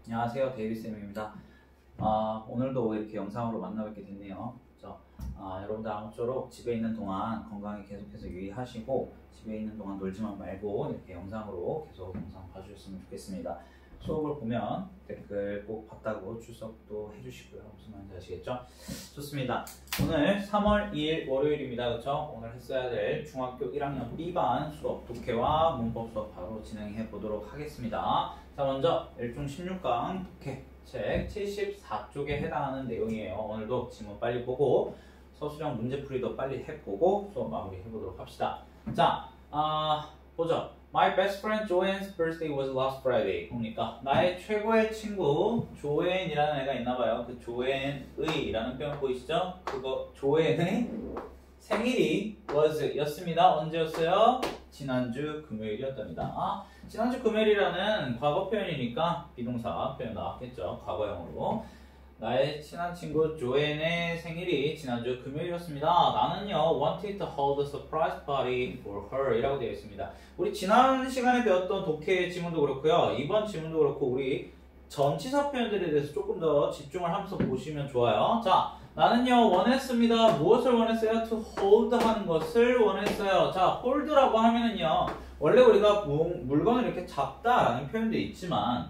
안녕하세요, 데이비쌤입니다. 오늘도 이렇게 영상으로 만나뵙게 됐네요. 여러분들 아무쪼록 집에 있는 동안 건강에 계속해서 유의하시고 집에 있는 동안 놀지만 말고 이렇게 영상으로 계속 영상 봐주셨으면 좋겠습니다. 수업을 보면 댓글 꼭 봤다고 출석도 해주시고요. 무슨 말인지 아시겠죠? 좋습니다. 오늘 3월 2일 월요일입니다. 그렇죠? 오늘 했어야 될 중학교 1학년 B반 수업 독해와 문법 수업 바로 진행해 보도록 하겠습니다. 자, 먼저 일중 16강 독해 책 74쪽에 해당하는 내용이에요. 오늘도 지문 빨리 보고 서술형 문제풀이도 빨리 해보고 수업 마무리 해보도록 합시다. 자, 보죠. My best friend Joanne's birthday was last Friday. 뭡니까? 나의 최고의 친구 조앤이라는 애가 있나봐요. 그 조앤의라는 표현 보이시죠? 그거 조앤의 생일이 was 였습니다. 언제였어요? 지난주 금요일이었답니다. 지난주 금요일이라는 과거 표현이니까 비동사 표현 나왔겠죠. 과거형으로. 나의 친한 친구 조앤의 생일이 지난주 금요일이었습니다. 나는요 wanted to hold a surprise party for her 이라고 되어 있습니다. 우리 지난 시간에 배웠던 독해 지문도 그렇고요. 이번 지문도 그렇고 우리 전치사 표현들에 대해서 조금 더 집중을 하면서 보시면 좋아요. 자, 나는요 원했습니다. 무엇을 원했어요? to hold 하는 것을 원했어요. 자, hold라고 하면은요 원래 우리가 물건을 이렇게 잡다라는 표현도 있지만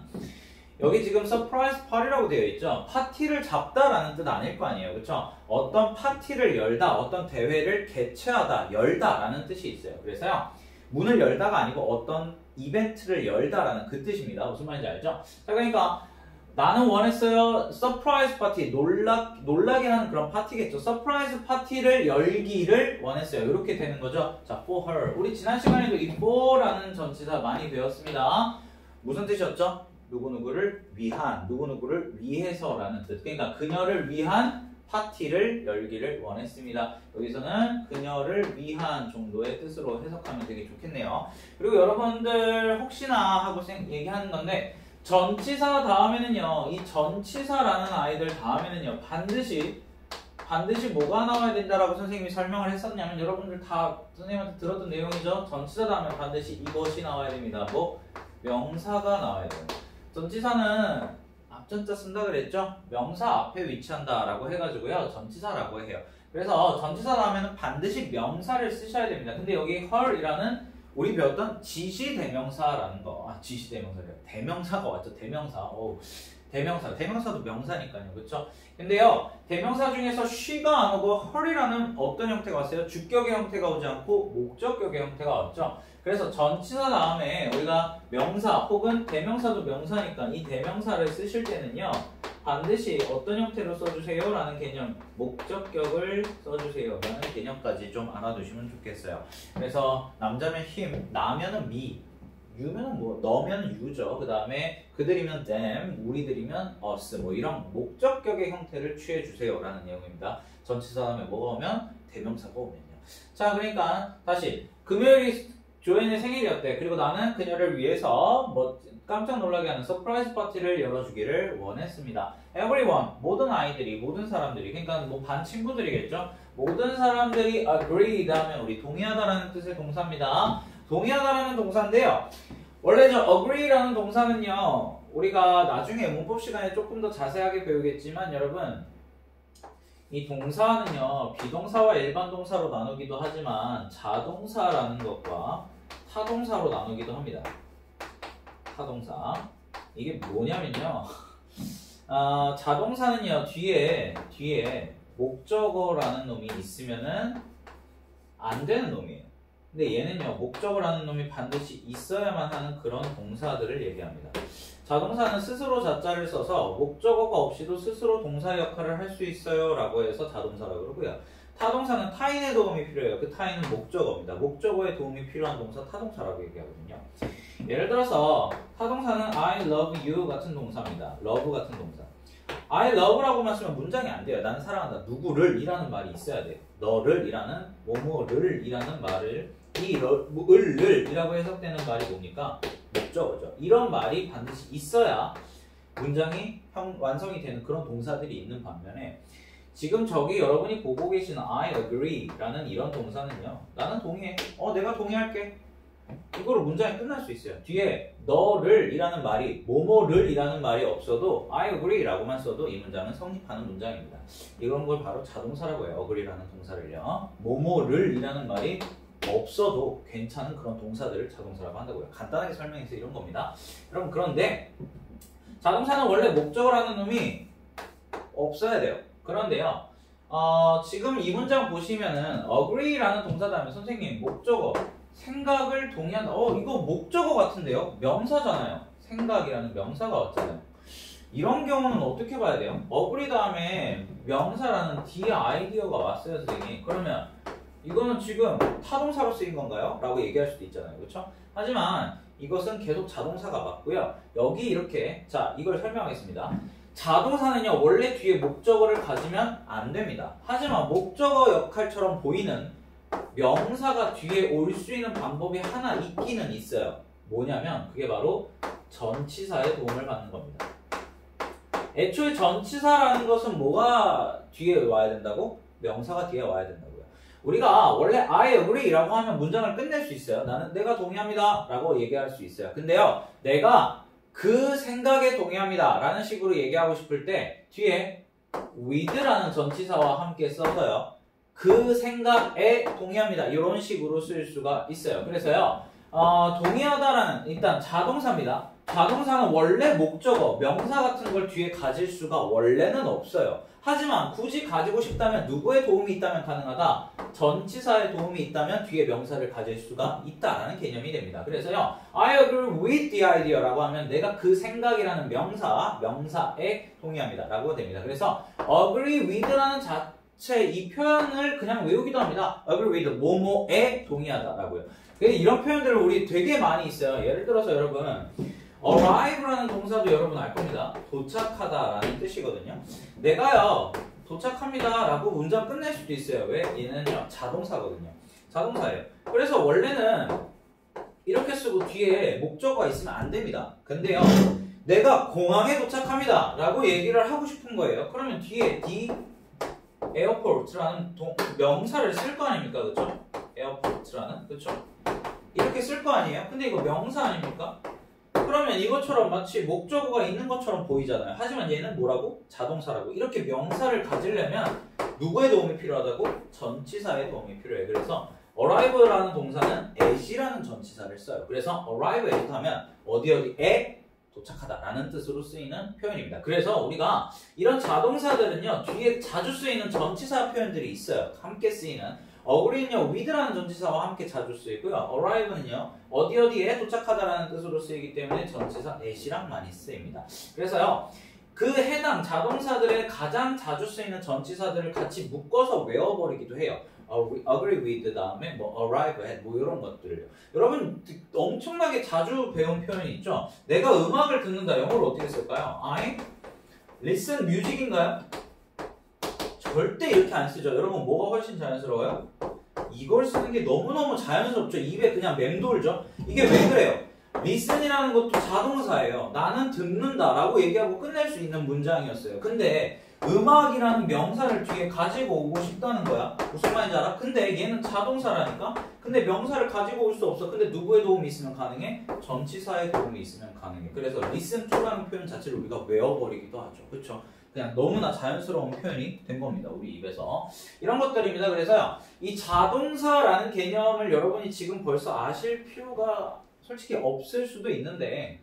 여기 지금 서프라이즈 파티라고 되어 있죠. 파티를 잡다라는 뜻 아닐 거 아니에요. 그렇죠? 어떤 파티를 열다, 어떤 대회를 개최하다, 열다라는 뜻이 있어요. 그래서요. 문을 열다가 아니고 어떤 이벤트를 열다라는 그 뜻입니다. 무슨 말인지 알죠? 자, 그러니까 나는 원했어요. 서프라이즈 파티, 놀라게 하는 그런 파티겠죠. 서프라이즈 파티를 열기를 원했어요. 이렇게 되는 거죠. 자, for her. 우리 지난 시간에도 이 for라는 전치사 많이 배웠습니다. 무슨 뜻이었죠? 누구누구를 위한, 누구누구를 위해서라는 뜻. 그러니까 그녀를 위한 파티를 열기를 원했습니다. 여기서는 그녀를 위한 정도의 뜻으로 해석하면 되게 좋겠네요. 그리고 여러분들 혹시나 하고 얘기하는 건데 전치사 다음에는요. 이 전치사라는 아이들 다음에는요. 반드시 뭐가 나와야 된다라고 선생님이 설명을 했었냐면 여러분들 다 선생님한테 들었던 내용이죠. 전치사 다음에 반드시 이것이 나와야 됩니다. 뭐? 명사가 나와야 돼요. 전치사는 앞전자 쓴다 그랬죠? 명사 앞에 위치한다 라고 해가지고요. 전치사라고 해요. 그래서 전치사 다음에는 반드시 명사를 쓰셔야 됩니다. 근데 여기 her이라는 우리 배웠던 지시대명사라는 거. 지시대명사래요. 대명사가 왔죠. 대명사. 대명사도 명사니까요. 그렇죠? 근데요. 대명사 중에서 she가 안 오고 her이라는 어떤 형태가 왔어요? 주격의 형태가 오지 않고 목적격의 형태가 왔죠. 그래서 전치사 다음에 우리가 명사 혹은 대명사도 명사니까 이 대명사를 쓰실 때는요. 반드시 어떤 형태로 써주세요? 라는 개념, 목적격을 써주세요. 라는 개념까지 좀 알아두시면 좋겠어요. 그래서 남자면 him, 나면은 me, you면은 뭐, 너면 you죠. 그 다음에 그들이면 them, 우리들이면 us, 뭐 이런 목적격의 형태를 취해주세요. 라는 내용입니다. 전치사 다음에 뭐가 오면? 대명사가 오면요. 자, 그러니까 다시 금요일이 조앤의 생일이었대. 그리고 나는 그녀를 위해서 뭐 깜짝 놀라게 하는 서프라이즈 파티를 열어주기를 원했습니다. Everyone, 모든 아이들이, 모든 사람들이, 그러니까 뭐 반 친구들이겠죠. 모든 사람들이 agree 하면 우리 동의하다라는 뜻의 동사입니다. 동의하다라는 동사인데요. 원래 저 agree라는 동사는요. 우리가 나중에 문법 시간에 조금 더 자세하게 배우겠지만 여러분 이 동사는요. 비동사와 일반 동사로 나누기도 하지만 자동사라는 것과 타동사로 나누기도 합니다. 타동사. 이게 뭐냐면요. 자동사는요. 뒤에 목적어라는 놈이 있으면은 안 되는 놈이에요. 근데 얘는요. 목적어라는 놈이 반드시 있어야만 하는 그런 동사들을 얘기합니다. 자동사는 스스로 자자를 써서 목적어가 없이도 스스로 동사 역할을 할 수 있어요 라고 해서 자동사라고 그러고요. 타동사는 타인의 도움이 필요해요. 그 타인은 목적어입니다. 목적어의 도움이 필요한 동사 타동사라고 얘기하거든요. 예를 들어서 타동사는 I love you 같은 동사입니다. love 같은 동사. I love라고만 쓰면 문장이 안 돼요. 나는 사랑한다. 누구를 이라는 말이 있어야 돼요. 너를 이라는 뭐뭐를 이라는 말을 을 이라고 해석되는 말이 뭡니까? 목적어죠. 이런 말이 반드시 있어야 문장이 완성이 되는 그런 동사들이 있는 반면에 지금 저기 여러분이 보고 계시는 I agree 라는 이런 동사는요. 나는 동의해. 내가 동의할게. 이거로 문장이 끝날 수 있어요. 뒤에 너를 이라는 말이 뭐뭐를 이라는 말이 없어도 I agree 라고만 써도 이 문장은 성립하는 문장입니다. 이런 걸 바로 자동사라고 해요. agree라는 동사를요. 뭐뭐를 이라는 말이 없어도 괜찮은 그런 동사들을 자동사라고 한다고요. 간단하게 설명해서 이런 겁니다. 여러분 그런데 자동사는 원래 목적을 하는 놈이 없어야 돼요. 그런데요. 지금 이 문장 보시면은 agree라는 동사 다음에 선생님 목적어 생각을 동의한다. 이거 목적어 같은데요? 명사잖아요. 생각이라는 명사가 왔잖아요. 이런 경우는 어떻게 봐야 돼요? agree 다음에 명사라는 뒤에 아이디어가 왔어요, 선생님. 그러면 이거는 지금 타동사로 쓰인 건가요? 라고 얘기할 수도 있잖아요. 그렇죠? 하지만 이것은 계속 자동사가 맞고요. 여기 이렇게 자 이걸 설명하겠습니다. 자동사는요 원래 뒤에 목적어를 가지면 안 됩니다. 하지만 목적어 역할처럼 보이는 명사가 뒤에 올 수 있는 방법이 하나 있기는 있어요. 뭐냐면 그게 바로 전치사의 도움을 받는 겁니다. 애초에 전치사라는 것은 뭐가 뒤에 와야 된다고? 명사가 뒤에 와야 된다고요. 우리가 원래 I agree 라고 하면 문장을 끝낼 수 있어요. 내가 동의합니다 라고 얘기할 수 있어요. 근데요 내가 그 생각에 동의합니다 라는 식으로 얘기하고 싶을 때 뒤에 with라는 전치사와 함께 써서요 그 생각에 동의합니다 이런 식으로 쓸 수가 있어요. 그래서요 동의하다라는 일단 자동사입니다. 자동사는 원래 목적어, 명사 같은 걸 뒤에 가질 수가 원래는 없어요. 하지만 굳이 가지고 싶다면 누구의 도움이 있다면 가능하다. 전치사의 도움이 있다면 뒤에 명사를 가질 수가 있다라는 개념이 됩니다. 그래서요 I agree with the idea 라고 하면 내가 그 생각이라는 명사에 동의합니다 라고 됩니다. 그래서 agree with라는 이 표현을 그냥 외우기도 합니다. agree with 뭐뭐에 동의하다라고요. 이런 표현들을 우리 되게 많이 있어요. 예를 들어서 여러분 arrive라는 동사도 여러분 알 겁니다. 도착하다라는 뜻이거든요. 내가요 도착합니다 라고 문장 끝낼 수도 있어요. 왜? 얘는요 자동사거든요. 자동사예요. 그래서 원래는 이렇게 쓰고 뒤에 목적어가 있으면 안 됩니다. 근데요 내가 공항에 도착합니다 라고 얘기를 하고 싶은 거예요. 그러면 뒤에 the airport라는 명사를 쓸 거 아닙니까? 그쵸? airport라는 그쵸? 이렇게 쓸 거 아니에요? 근데 이거 명사 아닙니까? 그러면 이것처럼 마치 목적어가 있는 것처럼 보이잖아요. 하지만 얘는 뭐라고? 자동사라고. 이렇게 명사를 가지려면 누구의 도움이 필요하다고? 전치사의 도움이 필요해. 그래서 arrive라는 동사는 at이라는 전치사를 써요. 그래서 arrive at 하면 어디에 도착하다라는 뜻으로 쓰이는 표현입니다. 그래서 우리가 이런 자동사들은요 뒤에 자주 쓰이는 전치사 표현들이 있어요. 함께 쓰이는 agree는요 with라는 전치사와 함께 자주 쓰이고요. arrive는요 어디에 도착하다라는 뜻으로 쓰이기 때문에 전치사 at이랑 많이 쓰입니다. 그래서요 그 해당 자동사들의 가장 자주 쓰이는 전치사들을 같이 묶어서 외워버리기도 해요. agree with 다음에 arrive at 이런 것들을요. 여러분 엄청나게 자주 배운 표현이 있죠. 내가 음악을 듣는다. 영어로 어떻게 쓸까요? I listen music인가요? 절대 이렇게 안 쓰죠. 여러분 뭐가 훨씬 자연스러워요? 이걸 쓰는 게 너무너무 자연스럽죠. 입에 그냥 맴돌죠. 이게 왜 그래요? listen이라는 것도 자동사예요. 나는 듣는다 라고 얘기하고 끝낼 수 있는 문장이었어요. 근데 음악이라는 명사를 뒤에 가지고 오고 싶다는 거야. 무슨 말인지 알아? 근데 얘는 자동사라니까? 근데 명사를 가지고 올 수 없어. 근데 누구의 도움이 있으면 가능해? 전치사의 도움이 있으면 가능해. 그래서 listen to라는 표현 자체를 우리가 외워버리기도 하죠. 그렇죠? 그냥 너무나 자연스러운 표현이 된 겁니다. 우리 입에서. 이런 것들입니다. 그래서요. 이 자동사라는 개념을 여러분이 지금 벌써 아실 필요가 솔직히 없을 수도 있는데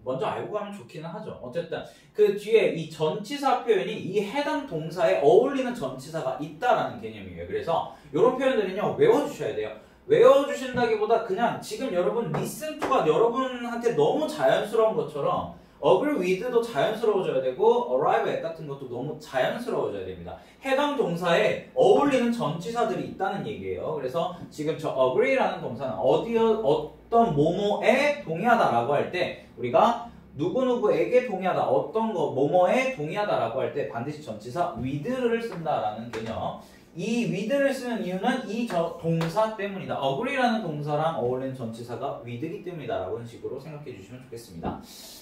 먼저 알고 가면 좋기는 하죠. 어쨌든 그 뒤에 이 전치사 표현이 이 해당 동사에 어울리는 전치사가 있다라는 개념이에요. 그래서 이런 표현들은요 외워주셔야 돼요. 외워주신다기보다 그냥 지금 여러분 listen to가 여러분한테 너무 자연스러운 것처럼 agree with도 자연스러워져야 되고 arrive at 같은 것도 너무 자연스러워져야 됩니다. 해당 동사에 어울리는 전치사들이 있다는 얘기예요. 그래서 지금 저 agree라는 동사는 어떤 뭐뭐에 동의하다라고 할 때 우리가 누구누구에게 동의하다, 어떤 거 뭐뭐에 동의하다라고 할 때 반드시 전치사 with를 쓴다라는 개념. 이 with를 쓰는 이유는 이 동사 때문이다. agree라는 동사랑 어울리는 전치사가 with이기 때문이다 라는 식으로 생각해 주시면 좋겠습니다.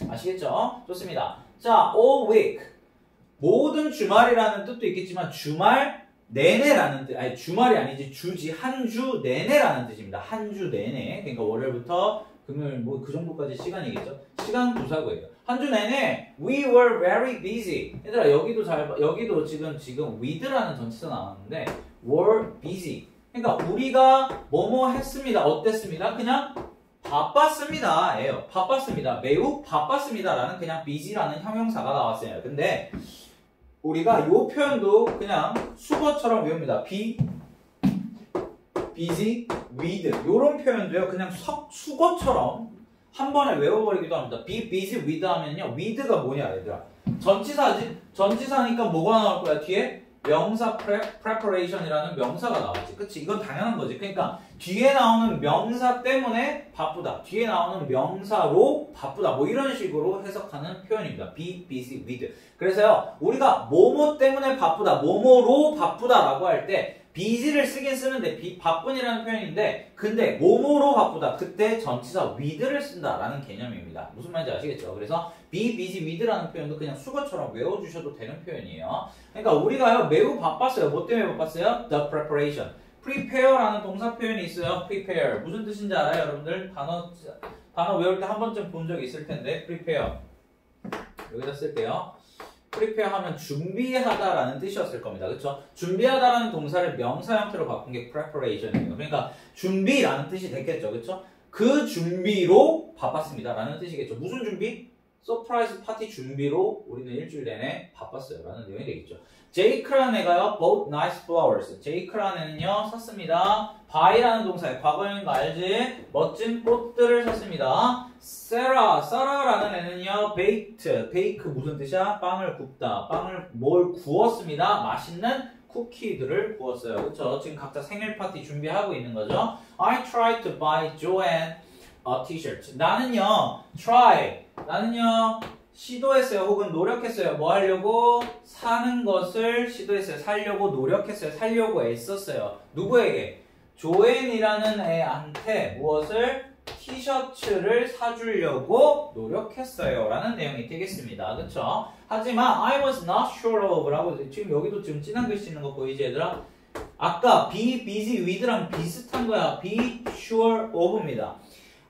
아시겠죠? 좋습니다. 자, all week 모든 주말이라는 뜻도 있겠지만 주말 내내라는 뜻, 아니 주말이 아니지 주지 한 주 내내라는 뜻입니다. 한 주 내내. 그러니까 월요일부터 금요일 뭐 그 정도까지 시간이겠죠. 시간 부사고예요. 한 주 내내 we were very busy. 얘들아 여기도 여기도 지금 with라는 전치사 나왔는데 were busy. 그러니까 우리가 뭐뭐 했습니다. 어땠습니다? 그냥 바빴습니다. 예요. 바빴습니다. 매우 바빴습니다라는 그냥 busy라는 형용사가 나왔어요. 근데 우리가 이 표현도 그냥 수거처럼 외웁니다. be busy with 이런 표현도요. 그냥 수거처럼 한 번에 외워버리기도 합니다. be busy with 하면요. with가 뭐냐 얘들아. 전치사지? 전치사니까 뭐가 나올 거야 뒤에? 명사 preparation이라는 명사가 나왔지. 그치? 이건 당연한 거지. 그러니까 뒤에 나오는 명사 때문에 바쁘다. 뒤에 나오는 명사로 바쁘다. 뭐 이런 식으로 해석하는 표현입니다. be busy with. 그래서요. 우리가 뭐뭐 때문에 바쁘다. 뭐뭐로 바쁘다라고 할 때 busy를 쓰긴 쓰는데 바쁜이라는 표현인데 근데 뭐뭐로 바쁘다. 그때 전치사 with를 쓴다라는 개념입니다. 무슨 말인지 아시겠죠? 그래서 be busy with라는 표현도 그냥 수거처럼 외워주셔도 되는 표현이에요. 그러니까 우리가요 매우 바빴어요. 뭐 때문에 바빴어요? The preparation. prepare라는 동사 표현이 있어요. prepare. 무슨 뜻인지 알아요? 여러분들 단어 외울 때 한 번쯤 본 적 있을 텐데 prepare. 여기다 쓸게요. prepare 하면 준비하다라는 뜻이었을 겁니다. 그렇죠? 준비하다라는 동사를 명사 형태로 바꾼 게 preparation이에요. 그러니까 준비라는 뜻이 됐겠죠. 그렇죠? 그 준비로 바빴습니다라는 뜻이겠죠. 무슨 준비? 서프라이즈 파티 준비로 우리는 일주일 내내 바빴어요 라는 내용이 되겠죠. 제이크라는 애가요 bought nice flowers. 제이크라는 애는요 샀습니다. buy라는 동사에 과거형인 거 알지? 멋진 꽃들을 샀습니다. 사라라는 애는요 bake 무슨 뜻이야? 빵을 굽다. 빵을 뭘 구웠습니다. 맛있는 쿠키들을 구웠어요. 그쵸? 지금 각자 생일 파티 준비하고 있는 거죠. I tried to buy Joanne a t-shirt. 나는요 나는요 시도했어요. 혹은 노력했어요. 뭐 하려고? 사는 것을 시도했어요. 살려고 노력했어요. 살려고 애썼어요. 누구에게? 조앤이라는 애한테 무엇을? 티셔츠를 사주려고 노력했어요 라는 내용이 되겠습니다. 그쵸? 하지만 I was not sure of 라고 지금 여기도 지금 진한 글씨 있는 거 보이지 얘들아? 아까 be busy with랑 비슷한 거야. be sure of입니다.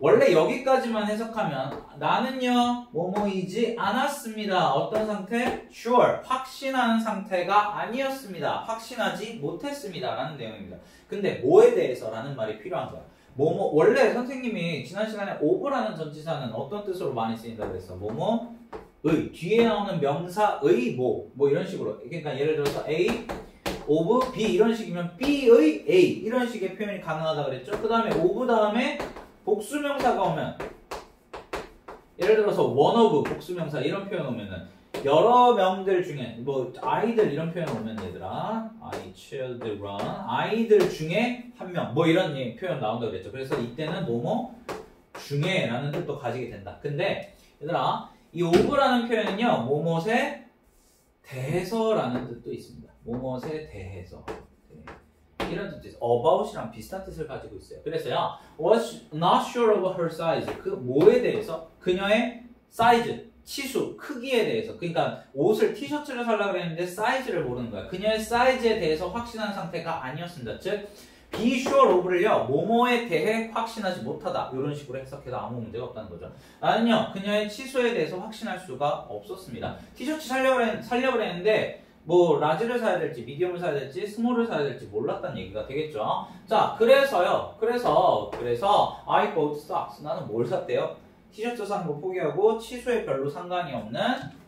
원래 여기까지만 해석하면 나는요 뭐뭐이지 않았습니다. 어떤 상태? sure 확신하는 상태가 아니었습니다. 확신하지 못했습니다 라는 내용입니다. 근데 뭐에 대해서 라는 말이 필요한 거야. 뭐뭐 원래 선생님이 지난 시간에 of라는 전치사는 어떤 뜻으로 많이 쓰인다 그랬어? 뭐뭐의 뒤에 나오는 명사의 뭐 이런 식으로. 그러니까 예를 들어서 A of B 이런 식이면 B의 A 이런 식의 표현이 가능하다 그랬죠. 그 다음에 of 다음에 복수명사가 오면 예를 들어서 one of 복수명사 이런 표현 오면은 여러 명들 중에 뭐 아이들 이런 표현 오면 얘들아 I children 아이들 중에 한 명 뭐 이런 표현 나온다 그랬죠. 그래서 이때는 뭐뭐 중에 라는 뜻도 가지게 된다. 근데 얘들아 이 of라는 표현은요 뭐뭐에 대해서라는 뜻도 있습니다. 뭐뭐에 대해서 이런 뜻이 about이랑 비슷한 뜻을 가지고 있어요. 그래서요 was not sure of her size 그 뭐에 대해서 그녀의 사이즈 치수, 크기에 대해서 그러니까 옷을 티셔츠를 살려고 했는데 사이즈를 모르는 거야. 그녀의 사이즈에 대해서 확신한 상태가 아니었습니다. 즉 be sure of를요 뭐뭐에 대해 확신하지 못하다 이런 식으로 해석해도 아무 문제가 없다는 거죠. 나는요 그녀의 치수에 대해서 확신할 수가 없었습니다. 티셔츠 살려고 했는데 뭐 라지를 사야 될지 미디엄을 사야 될지 스몰을 사야 될지 몰랐다는 얘기가 되겠죠. 자 그래서 I bought socks 나는 뭘 샀대요? 티셔츠 사는 거 포기하고 치수에 별로 상관이 없는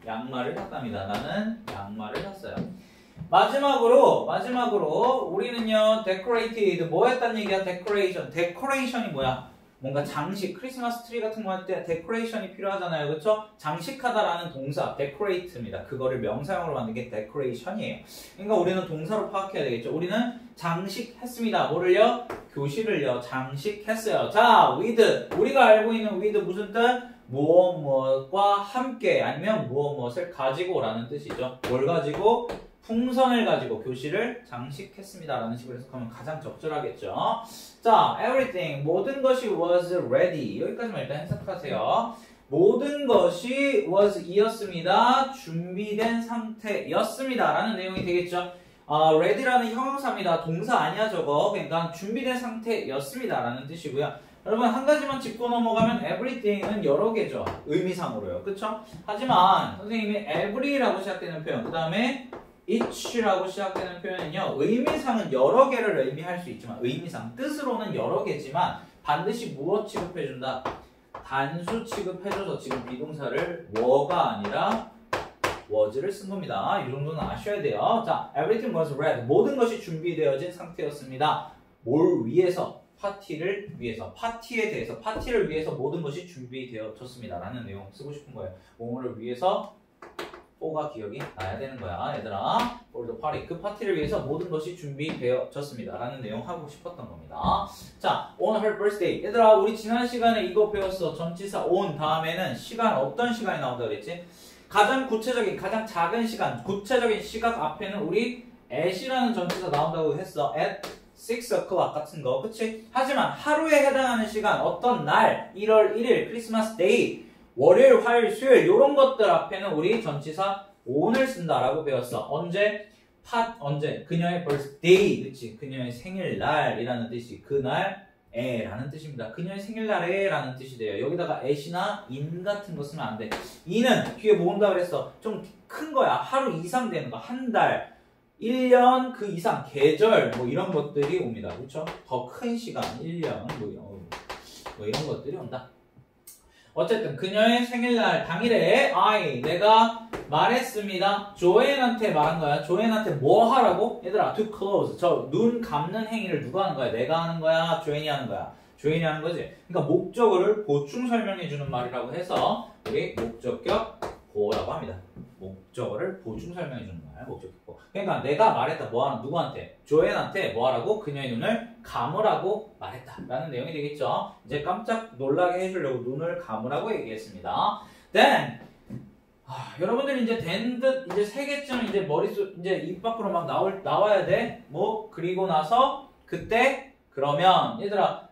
양말을 샀답니다. 나는 양말을 샀어요. 마지막으로 우리는요 decorated 뭐 했단 얘기야? decoration이 뭐야? 뭔가 장식, 크리스마스 트리 같은 거 할 때 데코레이션이 필요하잖아요. 그렇죠? 장식하다라는 동사, decorate입니다. 그거를 명사형으로 만든 게 decoration이에요. 그러니까 우리는 동사로 파악해야 되겠죠. 우리는 장식했습니다. 뭐를요? 교실을요. 장식했어요. 자, with. 우리가 알고 있는 with 무슨 뜻? 무엇과 함께 아니면 무엇을 가지고라는 뜻이죠. 뭘 가지고? 풍선을 가지고 교실을 장식했습니다 라는 식으로 해석하면 가장 적절하겠죠. 자, everything 모든 것이 was ready 여기까지만 일단 해석하세요. 모든 것이 was 이었습니다. 준비된 상태였습니다 라는 내용이 되겠죠. ready라는 형용사입니다. 동사 아니야 저거. 그러니까 준비된 상태였습니다 라는 뜻이고요. 여러분 한 가지만 짚고 넘어가면 everything은 여러 개죠. 의미상으로요. 그쵸? 하지만 선생님이 every라고 시작되는 표현 그 다음에 each라고 시작되는 표현은요. 의미상은 여러 개를 의미할 수 있지만 의미상 뜻으로는 여러 개지만 반드시 무엇 취급해준다? 단수 취급해줘서 지금 비동사를 were가 아니라 was를 쓴 겁니다. 이 정도는 아셔야 돼요. 자, everything was ready. 모든 것이 준비되어진 상태였습니다. 뭘 위해서? 파티를 위해서. 파티를 위해서 모든 것이 준비되어졌습니다. 라는 내용 쓰고 싶은 거예요. 뭐뭐를 위해서 for가 기억이 나야 되는 거야. 얘들아. for the party. 그 파티를 위해서 모든 것이 준비되어졌습니다. 라는 내용 하고 싶었던 겁니다. 자, on her birthday. 얘들아, 우리 지난 시간에 이거 배웠어. 전치사 on 다음에는 시간, 어떤 시간이 나온다 그랬지? 가장 구체적인, 가장 작은 시간, 구체적인 시각 앞에는 우리 at이라는 전치사 나온다고 했어. at 6 o'clock 같은 거, 그치? 하지만 하루에 해당하는 시간, 어떤 날, 1월 1일, 크리스마스 데이, 월요일, 화요일, 수요일 이런 것들 앞에는 우리 전치사 on을 쓴다라고 배웠어. 언제? 언제? 그녀의 birthday, 그치? 그녀의 생일날이라는 뜻이 그날 라는 뜻입니다. 그녀의 생일날에 라는 뜻이 돼요. 여기다가 at이나 in 같은 거 쓰면 안 돼. in은 뒤에 뭐 온다 그랬어? 좀 큰 거야. 하루 이상 되는 거. 한 달, 1년 그 이상, 계절 뭐 이런 것들이 옵니다. 그렇죠? 더 큰 시간, 1년 뭐 이런 것들이 온다. 어쨌든 그녀의 생일날 당일에 내가 말했습니다. 조앤한테 말한 거야. 조앤한테 뭐 하라고? 얘들아, to close. 저 눈 감는 행위를 누가 하는 거야? 내가 하는 거야? 조앤이 하는 거야? 조앤이 하는 거지. 그러니까 목적어를 보충 설명해 주는 말이라고 해서 우리 목적격 보라고 합니다. 목적어를 보충 설명해 주는 말, 목적격 보. 그러니까 내가 말했다. 뭐 하는 누구한테? 조앤한테 뭐 하라고? 그녀의 눈을 감으라고 말했다. 라는 내용이 되겠죠. 이제 깜짝 놀라게 해주려고 눈을 감으라고 얘기했습니다. Then 여러분들이 이제 된 듯 이제 3개쯤 이제 머릿속 이제 입 밖으로 막 나와야 돼. 뭐 그리고 나서 그때 그러면 얘들아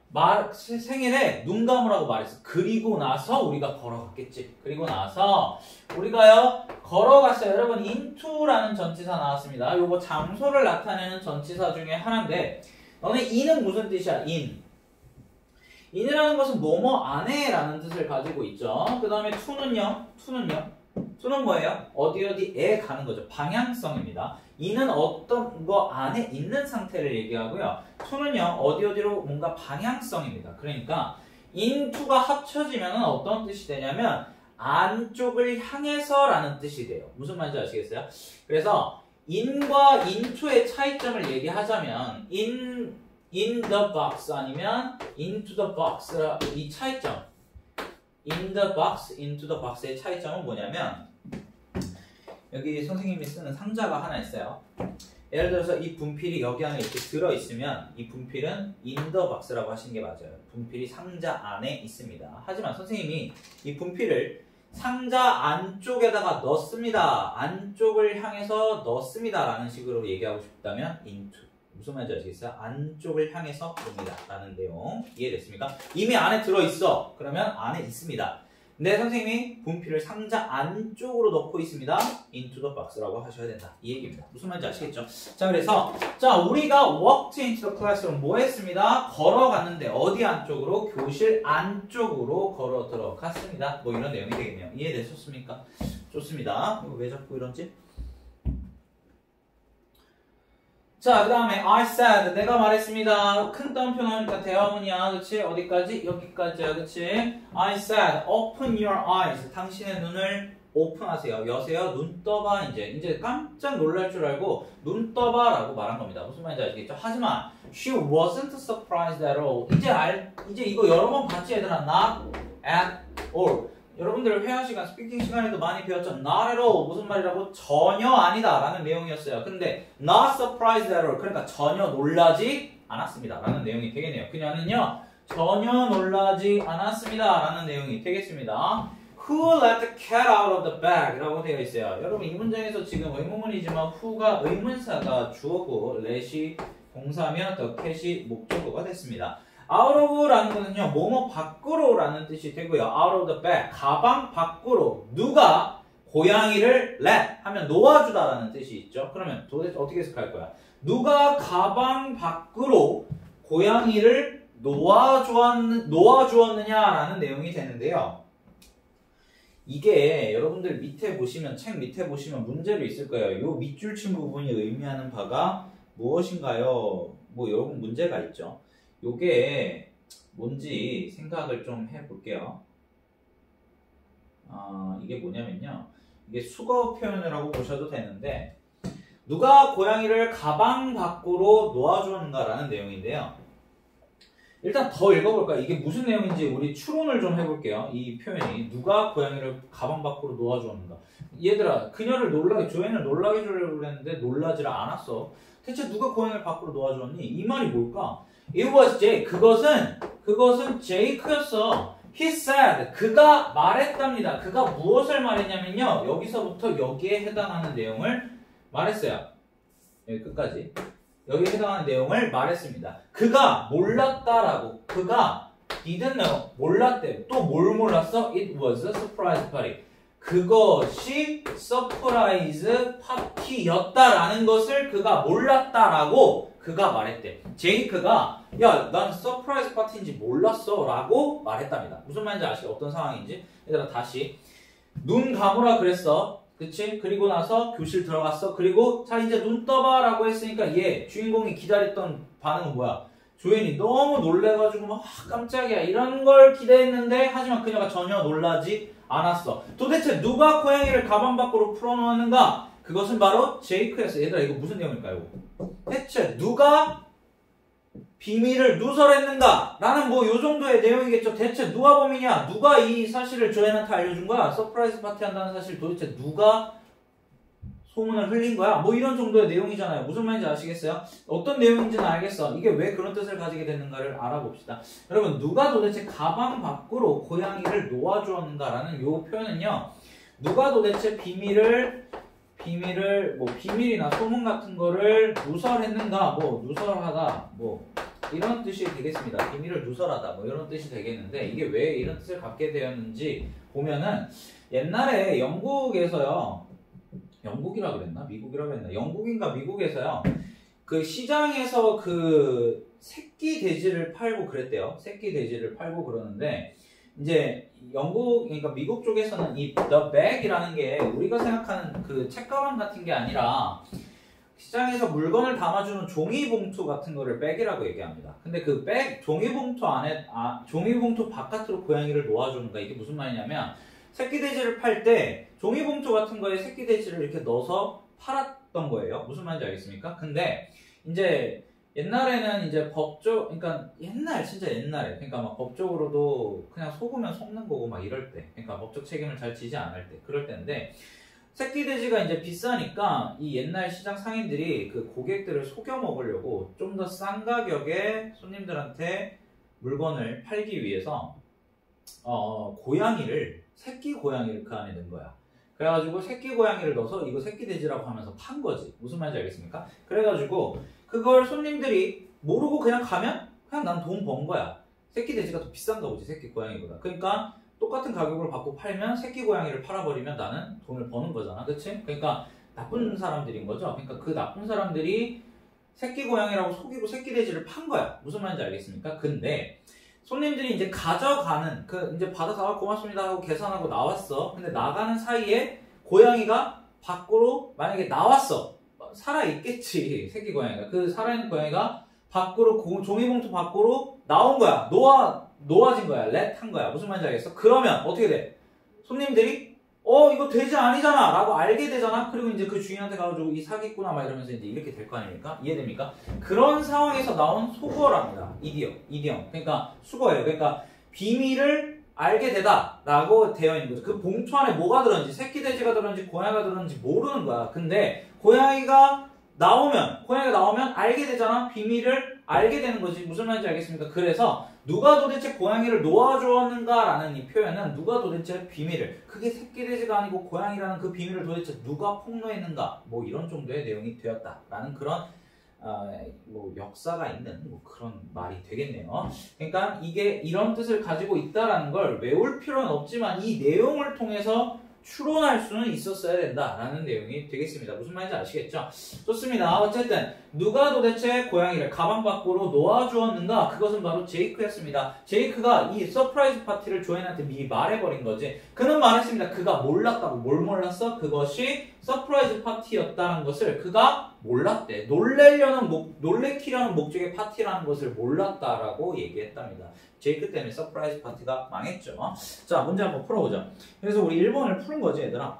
생일에 눈 감으라고 말했어. 그리고 나서 우리가 걸어갔겠지. 그리고 나서 우리가요 걸어갔어요. 여러분 into라는 전치사 나왔습니다. 요거 장소를 나타내는 전치사 중에 하나인데 너네 in은 무슨 뜻이야? in이라는 것은 뭐뭐 안에 라는 뜻을 가지고 있죠. 그 다음에 to는 뭐예요? 어디에 가는 거죠. 방향성입니다. in은 어떤 거 안에 있는 상태를 얘기하고요. to는요 어디로 뭔가 방향성입니다. 그러니까 into가 합쳐지면 어떤 뜻이 되냐면 안쪽을 향해서 라는 뜻이 돼요. 무슨 말인지 아시겠어요? 그래서 in과 into의 차이점을 얘기하자면 in the box 아니면 into the box 이 차이점 in the box, into the box의 차이점은 뭐냐면 여기 선생님이 쓰는 상자가 하나 있어요. 예를 들어서 이 분필이 여기 안에 이렇게 들어있으면 이 분필은 in the box라고 하시는 게 맞아요. 분필이 상자 안에 있습니다. 하지만 선생님이 이 분필을 상자 안쪽에다가 넣습니다. 안쪽을 향해서 넣습니다. 라는 식으로 얘기하고 싶다면 into. 무슨 말인지 아시겠어요? 안쪽을 향해서 봅니다. 라는 내용 이해됐습니까? 이미 안에 들어있어. 그러면 안에 있습니다. 근데 선생님이 분필을 상자 안쪽으로 넣고 있습니다. into the box라고 하셔야 된다. 이 얘기입니다. 무슨 말인지 아시겠죠? 자, 그래서 우리가 walked into the classroom 뭐 했습니다? 걸어갔는데 어디 안쪽으로? 교실 안쪽으로 걸어 들어갔습니다. 뭐 이런 내용이 되겠네요. 이해되셨습니까? 좋습니다. 이거 왜 자꾸 이런지? 자, 그 다음에 I said, 내가 말했습니다. 큰 따옴표 나오니까 대화문이야. 그치? 어디까지? 여기까지야. 그치? I said, open your eyes. 당신의 눈을 오픈하세요. 여세요. 눈 떠봐. 이제 깜짝 놀랄 줄 알고 눈 떠봐 라고 말한 겁니다. 무슨 말인지 아시겠죠? 하지만 she wasn't surprised at all. 이제 이거 여러 번 봤지 얘들아? Not at all. 여러분들 회화 시간, 스피킹 시간에도 많이 배웠죠. Not at all. 무슨 말이라고? 전혀 아니다. 라는 내용이었어요. 근데 not surprised at all. 그러니까 전혀 놀라지 않았습니다. 라는 내용이 되겠네요. 그녀는요. 전혀 놀라지 않았습니다. 라는 내용이 되겠습니다. Who let the cat out of the bag? 라고 되어 있어요. 여러분 이 문장에서 지금 의문문이지만 who가 의문사가 주어고 let이 동사면 the cat이 목적어가 됐습니다. out of라는 거는요, 뭐뭐 밖으로 라는 뜻이 되고요. out of the bag, 가방 밖으로. 누가? 고양이를 let 하면 놓아주다라는 뜻이 있죠. 그러면 도대체 어떻게 해석할 거야? 누가 가방 밖으로 고양이를 놓아주었느냐라는 내용이 되는데요. 이게 여러분들 밑에 보시면 책 밑에 보시면 문제로 있을 거예요. 요 밑줄 친 부분이 의미하는 바가 무엇인가요? 뭐 여러분 문제가 있죠. 요게 뭔지 생각을 좀 해볼게요. 이게 뭐냐면요. 이게 수거 표현을 하고 보셔도 되는데 누가 고양이를 가방 밖으로 놓아주었는가라는 내용인데요. 일단 더 읽어볼까요? 이게 무슨 내용인지 우리 추론을 좀 해볼게요. 이 표현이 누가 고양이를 가방 밖으로 놓아주었는가. 얘들아 조앤을 놀라게 주려고 그랬는데 놀라지를 않았어. 대체 누가 고양이를 밖으로 놓아주었니? 이 말이 뭘까? It was Jake. 그것은 제이크였어. He said. 그가 말했답니다. 그가 무엇을 말했냐면요. 여기서부터 여기에 해당하는 내용을 말했어요. 여기 끝까지. 여기에 해당하는 내용을 말했습니다. 그가 몰랐다라고. 그가 didn't know. 몰랐대. 또 뭘 몰랐어? It was a surprise party. 그것이 서프라이즈 파티였다라는 것을 그가 몰랐다라고 그가 말했대. 제이크가 야, 난 서프라이즈 파티인지 몰랐어 라고 말했답니다. 무슨 말인지 아시죠? 어떤 상황인지. 얘들아 다시 눈 감으라 그랬어. 그치? 그리고 나서 교실 들어갔어. 그리고 자 이제 눈 떠봐 라고 했으니까 얘 주인공이 기다렸던 반응은 뭐야? 조앤이 너무 놀래가지고 막 깜짝이야 이런 걸 기대했는데 하지만 그녀가 전혀 놀라지 않았어. 도대체 누가 고양이를 가방 밖으로 풀어놓았는가? 그것은 바로 제이크였어. 얘들아 이거 무슨 내용일까요? 대체 누가 비밀을 누설했는가? 라는 뭐 요 정도의 내용이겠죠. 대체 누가 범인이야? 누가 이 사실을 조앤한테 알려준 거야? 서프라이즈 파티 한다는 사실 도대체 누가 소문을 흘린 거야? 뭐 이런 정도의 내용이잖아요. 무슨 말인지 아시겠어요? 어떤 내용인지는 알겠어. 이게 왜 그런 뜻을 가지게 됐는가를 알아봅시다. 여러분 누가 도대체 가방 밖으로 고양이를 놓아주었는가라는 요 표현은요. 누가 도대체 비밀을 뭐 비밀이나 소문 같은 거를 누설했는가? 뭐 누설하다 뭐 이런 뜻이 되겠습니다. 비밀을 누설하다 뭐 이런 뜻이 되겠는데 이게 왜 이런 뜻을 갖게 되었는지 보면은 옛날에 영국에서요. 영국이라 그랬나? 미국이라 그랬나? 영국인가 미국에서요. 그 시장에서 그 새끼 돼지를 팔고 그랬대요. 새끼 돼지를 팔고 그러는데 이제 그러니까 미국 쪽에서는 이 The Bag이라는 게 우리가 생각하는 그 책가방 같은 게 아니라 시장에서 물건을 담아주는 종이봉투 같은 거를 백이라고 얘기합니다. 근데 그 백, 종이봉투 안에, 종이봉투 바깥으로 고양이를 놓아주는 거 이게 무슨 말이냐면 새끼돼지를 팔 때 종이봉투 같은 거에 새끼돼지를 이렇게 넣어서 팔았던 거예요. 무슨 말인지 알겠습니까? 근데 이제 옛날에는 이제 그러니까 진짜 옛날에, 그러니까 막 법적으로도 그냥 속으면 속는 거고 막 이럴 때, 그러니까 법적 책임을 잘 지지 않을 때, 그럴 때인데, 새끼돼지가 이제 비싸니까 이 옛날 시장 상인들이 그 고객들을 속여 먹으려고 좀 더 싼 가격에 손님들한테 물건을 팔기 위해서, 새끼 고양이를 그 안에 넣은 거야. 그래가지고 새끼 고양이를 넣어서 이거 새끼돼지라고 하면서 판 거지. 무슨 말인지 알겠습니까? 그래가지고 그걸 손님들이 모르고 그냥 가면 그냥 난 돈 번 거야. 새끼돼지가 더 비싼가 보지, 새끼 고양이보다. 그러니까 똑같은 가격으로 받고 팔면 새끼 고양이를 팔아버리면 나는 돈을 버는 거잖아. 그치? 그러니까 나쁜 사람들인 거죠. 그러니까 그 나쁜 사람들이 새끼 고양이라고 속이고 새끼돼지를 판 거야. 무슨 말인지 알겠습니까? 근데 손님들이 이제 가져가는, 이제 받아서 고맙습니다 하고 계산하고 나왔어. 근데 나가는 사이에 고양이가 밖으로 만약에 나왔어. 살아있겠지, 새끼 고양이가. 그 살아있는 고양이가 밖으로, 종이봉투 밖으로 나온 거야. 놓아진 거야. 렛한 거야. 무슨 말인지 알겠어? 그러면 어떻게 돼? 손님들이 이거 돼지 아니잖아 라고 알게 되잖아. 그리고 이제 그 주인한테 가가지고 이 사기꾼아 막 이러면서 이제 이렇게 될 거 아닙니까? 이해됩니까? 그런 상황에서 나온 속어랍니다. 이디엄. 그러니까 수거예요. 그러니까 비밀을 알게 되다 라고 되어 있는 거죠. 그 봉투 안에 뭐가 들었는지, 새끼 돼지가 들었는지 고양이가 들었는지 모르는 거야. 근데 고양이가 나오면 알게 되잖아. 비밀을 알게 되는 거지. 무슨 말인지 알겠습니까? 그래서 누가 도대체 고양이를 놓아주었는가라는 이 표현은 누가 도대체 비밀을, 그게 새끼돼지가 아니고 고양이라는 그 비밀을 도대체 누가 폭로했는가, 뭐 이런 정도의 내용이 되었다라는 그런 뭐 역사가 있는 뭐 그런 말이 되겠네요. 그러니까 이게 이런 뜻을 가지고 있다라는 걸 외울 필요는 없지만 이 내용을 통해서 추론할 수는 있었어야 된다라는 내용이 되겠습니다. 무슨 말인지 아시겠죠? 좋습니다. 어쨌든 누가 도대체 고양이를 가방 밖으로 놓아주었는가? 그것은 바로 제이크였습니다. 제이크가 이 서프라이즈 파티를 조앤한테 미리 말해버린 거지. 그는 말했습니다. 그가 몰랐다고. 뭘 몰랐어? 그것이 서프라이즈 파티였다는 것을 그가 몰랐대. 놀래키려는 목적의 파티라는 것을 몰랐다라고 얘기했답니다. 제이크 때문에 서프라이즈 파티가 망했죠. 자, 문제 한번 풀어보자. 그래서 우리 1번을 푸는 거지, 얘들아.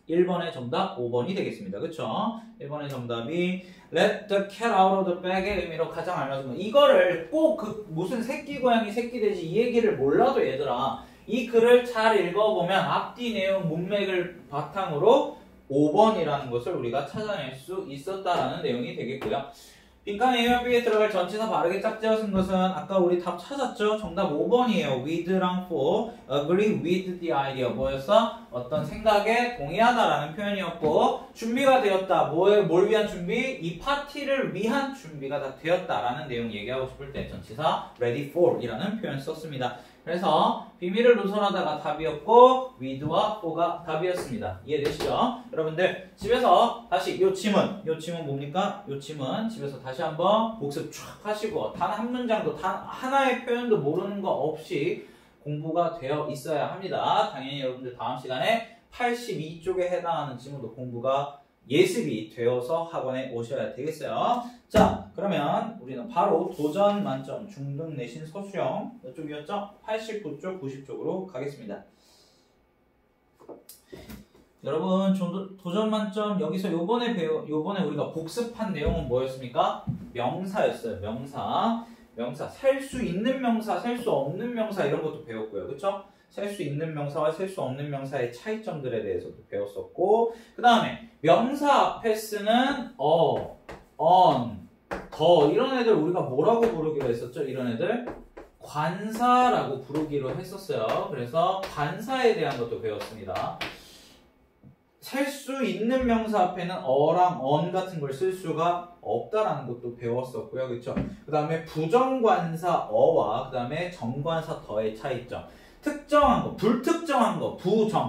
1번의 정답 5번이 되겠습니다. 그쵸? 1번의 정답이 Let the cat out of the bag의 의미로 가장 알려진 거. 이거를 꼭 그 무슨 새끼 고양이 새끼 돼지 이 얘기를 몰라도 얘들아 이 글을 잘 읽어보면 앞뒤 내용 문맥을 바탕으로 5번이라는 것을 우리가 찾아낼 수 있었다라는 내용이 되겠고요. 빈칸 A와 B에 들어갈 전치사 바르게 짝지어 쓴 것은 아까 우리 답 찾았죠? 정답 5번이에요. with랑 for, agree with the idea. 뭐였어? 어떤 생각에 동의하다라는 표현이었고 준비가 되었다. 뭘 위한 준비? 이 파티를 위한 준비가 다 되었다라는 내용 얘기하고 싶을 때 전치사 ready for 이라는 표현 썼습니다. 그래서 비밀을 누설하다가 답이었고 with와 for가 답이었습니다. 이해되시죠? 여러분들 집에서 다시 요 지문 뭡니까? 요 지문 집에서 다시 한번 복습 쫙 하시고 단 한 문장도 단 하나의 표현도 모르는 거 없이 공부가 되어 있어야 합니다. 당연히 여러분들 다음 시간에 82쪽에 해당하는 지문도 공부가 예습이 되어서 학원에 오셔야 되겠어요. 자, 그러면 우리는 바로 도전 만점 중등 내신 서술형 이쪽이었죠? 89쪽, 90쪽으로 가겠습니다. 여러분 도전 만점 여기서 요번에 우리가 복습한 내용은 뭐였습니까? 명사였어요. 명사 셀 수 있는 명사, 셀 수 없는 명사 이런 것도 배웠고요. 그쵸? 셀 수 있는 명사와 셀 수 없는 명사의 차이점들에 대해서도 배웠었고 그 다음에 명사 앞에 쓰는 on, 더 이런 애들 우리가 뭐라고 부르기로 했었죠? 이런 애들 관사라고 부르기로 했었어요. 그래서 관사에 대한 것도 배웠습니다. 셀 수 있는 명사 앞에는 어랑 on 같은 걸 쓸 수가 없다라는 것도 배웠었고요. 그렇죠? 그 다음에 부정관사 어와 그 다음에 정관사 더의 차이점. 특정한 거, 불특정한 거,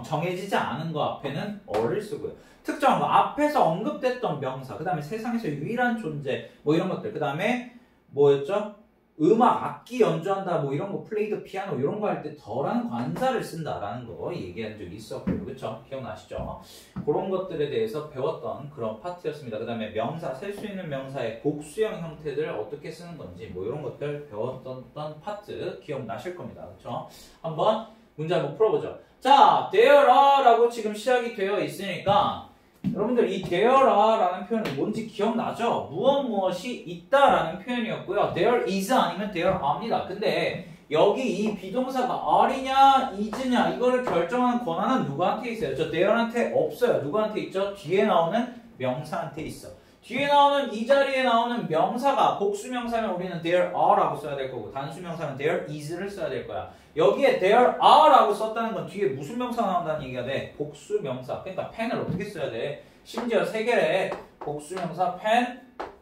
정해지지 않은 거 앞에는 어를 쓰고요. 특정한 거, 앞에서 언급됐던 명사, 그 다음에 세상에서 유일한 존재, 뭐 이런 것들, 그 다음에 뭐였죠? 음악, 악기 연주한다, 뭐 이런 거, 플레이드 피아노 이런 거 할 때 더라는 관사를 쓴다라는 거 얘기한 적이 있었고요. 그쵸? 기억나시죠? 그런 것들에 대해서 배웠던 그런 파트였습니다. 그 다음에 명사, 셀 수 있는 명사의 복수형 형태들 어떻게 쓰는 건지 뭐 이런 것들 배웠던 파트 기억나실 겁니다. 그쵸? 한번 문제 한번 풀어보죠. 자, there are 라고 지금 시작이 되어 있으니까 여러분들 이 there are 라는 표현은 뭔지 기억나죠? 무엇이 있다라는 표현이었고요. there is 아니면 there are입니다. 근데 여기 이 비동사가 are냐 is냐 이거를 결정하는 권한은 누구한테 있어요? 저 there한테 없어요. 누구한테 있죠? 뒤에 나오는 명사한테 있어. 뒤에 나오는 이 자리에 나오는 명사가 복수명사면 우리는 there are 라고 써야 될 거고 단수명사면 there is를 써야 될 거야. 여기에 there are 라고 썼다는 건 뒤에 무슨 명사가 나온다는 얘기가 돼? 복수명사. 그러니까 pen을 어떻게 써야 돼? 심지어 세 개의 복수명사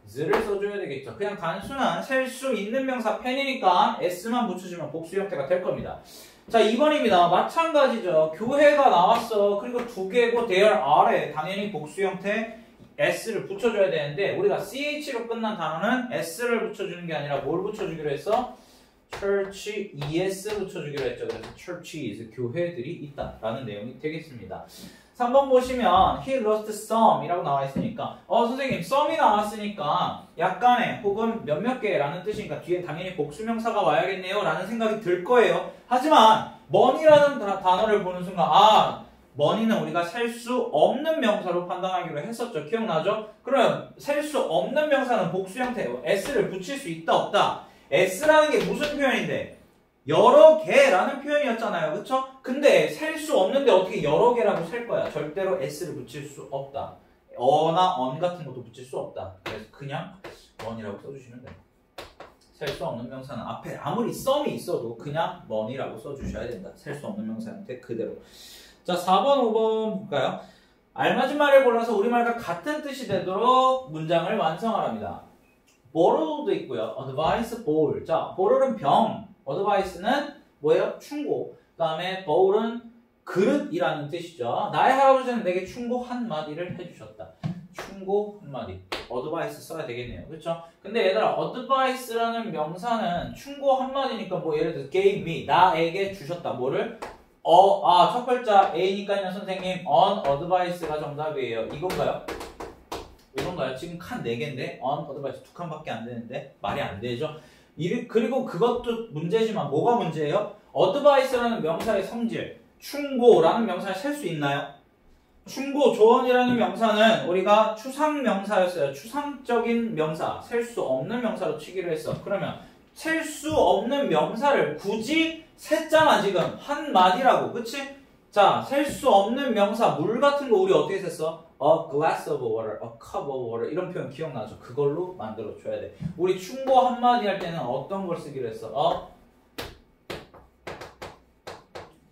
pens를 써줘야 되겠죠. 그냥 단순한 셀 수 있는 명사 pen이니까 s만 붙여주면 복수 형태가 될 겁니다. 자, 2번입니다. 마찬가지죠. 교회가 나왔어. 그리고 두 개고 there are에 당연히 복수 형태 s를 붙여줘야 되는데 우리가 ch로 끝난 단어는 s를 붙여주는 게 아니라 뭘 붙여주기로 했어? church, es 붙여주기로 했죠. 그래서 churches, 교회들이 있다라는 내용이 되겠습니다. 3번 보시면 he lost some 이라고 나와 있으니까 선생님 some이 나왔으니까 약간의 혹은 몇몇 개라는 뜻이니까 뒤에 당연히 복수명사가 와야겠네요 라는 생각이 들 거예요. 하지만 money라는 단어를 보는 순간 money는 우리가 셀 수 없는 명사로 판단하기로 했었죠. 기억나죠? 그럼 셀 수 없는 명사는 복수 형태 s를 붙일 수 있다 없다. s라는 게 무슨 표현인데? 여러 개라는 표현이었잖아요. 그쵸? 근데 셀 수 없는데 어떻게 여러 개라고 셀 거야? 절대로 s를 붙일 수 없다. 어나 on 같은 것도 붙일 수 없다. 그래서 그냥 one이라고 써주시면 돼요. 셀 수 없는 명사는 앞에 아무리 some이 있어도 그냥 one이라고 써주셔야 된다. 셀 수 없는 명사한테 그대로. 자, 4번, 5번 볼까요? 알맞은 말을 골라서 우리말과 같은 뜻이 되도록 문장을 완성하랍니다. borrow도 있고요. advice, bowl. 자, borrow는 병, advice는 뭐예요? 충고. 그 다음에 bowl은 그릇이라는 뜻이죠. 나의 할아버지는 내게 충고 한마디를 해주셨다. 충고 한마디. 어드바이스 써야 되겠네요. 그렇죠? 근데 얘들아, 어드바이스라는 명사는 충고 한마디니까 뭐 예를 들어서 gave me, 나에게 주셨다. 뭐를? 첫 글자 A니까요, 선생님. on advice가 정답이에요. 이건가요? 이건가요? 지금 칸 4개인데 on advice 2칸밖에 안 되는데 말이 안 되죠? 그리고 그것도 문제지만 뭐가 문제예요? advice라는 명사의 성질, 충고라는 명사를 셀 수 있나요? 충고, 조언이라는 명사는 우리가 추상 명사였어요. 추상적인 명사, 셀 수 없는 명사로 치기로 했어. 그러면 셀 수 없는 명사를 굳이 셌잖아, 지금. 한마디라고, 그치? 자, 셀 수 없는 명사, 물 같은 거 우리 어떻게 셌어? A glass of water, a cup of water 이런 표현 기억나죠? 그걸로 만들어줘야 돼. 우리 충고 한마디 할 때는 어떤 걸 쓰기로 했어?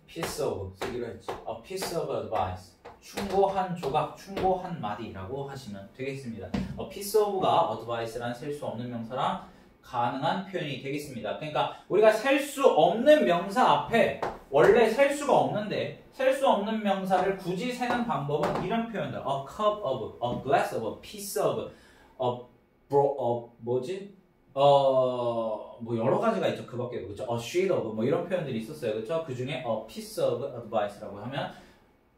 piece of 쓰기로 했지. A piece of advice. 충고 한 조각, 충고 한 마디라고 하시면 되겠습니다. A piece of가 advice라는 셀 수 없는 명사랑 가능한 표현이 되겠습니다. 그러니까 우리가 셀 수 없는 명사 앞에 원래 셀 수가 없는데 셀 수 없는 명사를 굳이 세는 방법은 이런 표현들. A cup of, a glass of, a piece of, 뭐 여러 가지가 있죠. 그 밖에 그렇죠. A sheet of 뭐 이런 표현들이 있었어요. 그렇죠? 그 중에 a piece of advice라고 하면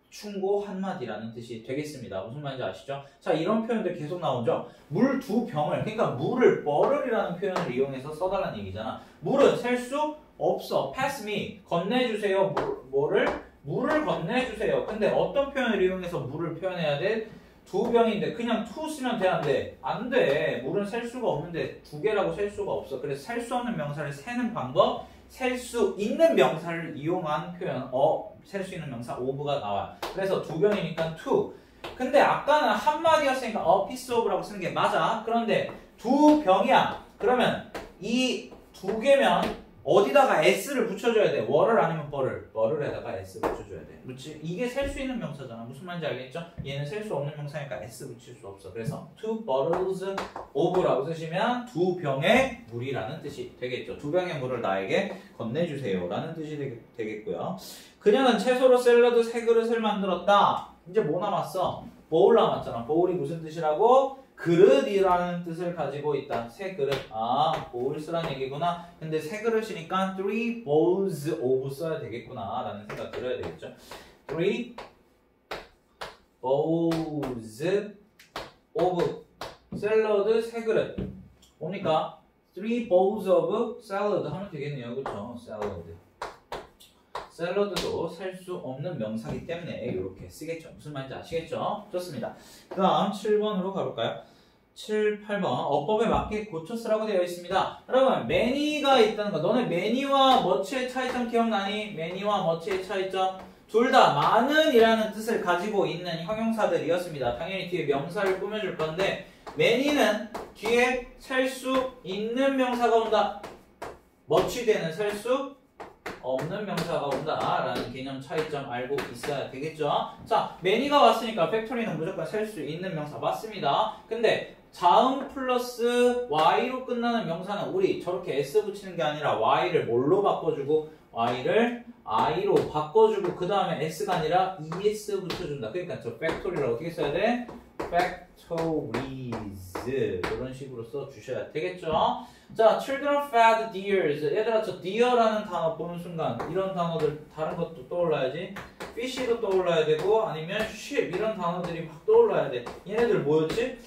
충고 한마디라는 뜻이 되겠습니다. 무슨 말인지 아시죠? 자, 이런 표현들 계속 나오죠. 물 2병을, 그러니까 물을 bottle이라는 표현을 이용해서 써달라는 얘기잖아. 물은 셀 수 없어. pass me, 건네주세요. 물을 건네주세요. 근데 어떤 표현을 이용해서 물을 표현해야 돼? 2병인데 그냥 2 쓰면 되는데 안 돼. 물은 셀 수가 없는데 2개라고 셀 수가 없어. 그래서 셀 수 없는 명사를 세는 방법, 셀 수 있는 명사를 이용한 표현, 셀 수 있는 명사 of가 나와요. 그래서 2병이니까 2. 근데 아까는 한마디였으니까 piece of라고 쓰는 게 맞아. 그런데 2병이야. 그러면 이 2개면 어디다가 s를 붙여줘야 돼? water 아니면 버를에다가 s 붙여줘야 돼. 그렇지? 이게 셀 수 있는 명사잖아. 무슨 말인지 알겠죠? 얘는 셀 수 없는 명사니까 s 붙일 수 없어. 그래서 2 bottles of라고 쓰시면 2병의 물이라는 뜻이 되겠죠. 2병의 물을 나에게 건네주세요 라는 뜻이 되겠고요. 그녀는 채소로 샐러드 3그릇을 만들었다. 이제 뭐 남았어? bowl 남았잖아. bowl이 무슨 뜻이라고? 그릇이라는 뜻을 가지고 있다. 3그릇. bowls란 얘기구나. 근데 3그릇이니까 3 bowls of 써야 되겠구나 라는 생각 들어야 되겠죠. 3 bowls of 샐러드 3그릇. 뭡니까? 3 bowls of salad 하면 되겠네요. 그렇죠? 샐러드도 셀 수 없는 명사이기 때문에 이렇게 쓰겠죠. 무슨 말인지 아시겠죠? 좋습니다. 그 다음 7번으로 가볼까요? 7, 8번 어법에 맞게 고쳐 쓰라고 되어 있습니다. 여러분 many가 있다는 거, 너네 many와 much의 차이점 기억나니? many와 much의 차이점 둘 다 많은 이라는 뜻을 가지고 있는 형용사들이었습니다. 당연히 뒤에 명사를 꾸며줄 건데 many는 뒤에 셀 수 있는 명사가 온다. much 되는 셀 수 없는 명사가 온다라는 개념 차이점 알고 있어야 되겠죠. 자, many가 왔으니까 팩토리는 무조건 셀 수 있는 명사 맞습니다. 근데 자음 플러스 y로 끝나는 명사는 우리 저렇게 s 붙이는 게 아니라 y를 뭘로 바꿔주고 y를 i로 바꿔주고 그 다음에 s가 아니라 es 붙여준다. 그러니까 저 팩토리를 어떻게 써야 돼? factories 이런 식으로 써주셔야 되겠죠. 자, children fed deers. 얘들아, 저 deer라는 단어 보는 순간 이런 단어들 다른 것도 떠올라야지. fish도 떠올라야 되고 아니면 sheep 이런 단어들이 막 떠올라야 돼. 얘네들 뭐였지?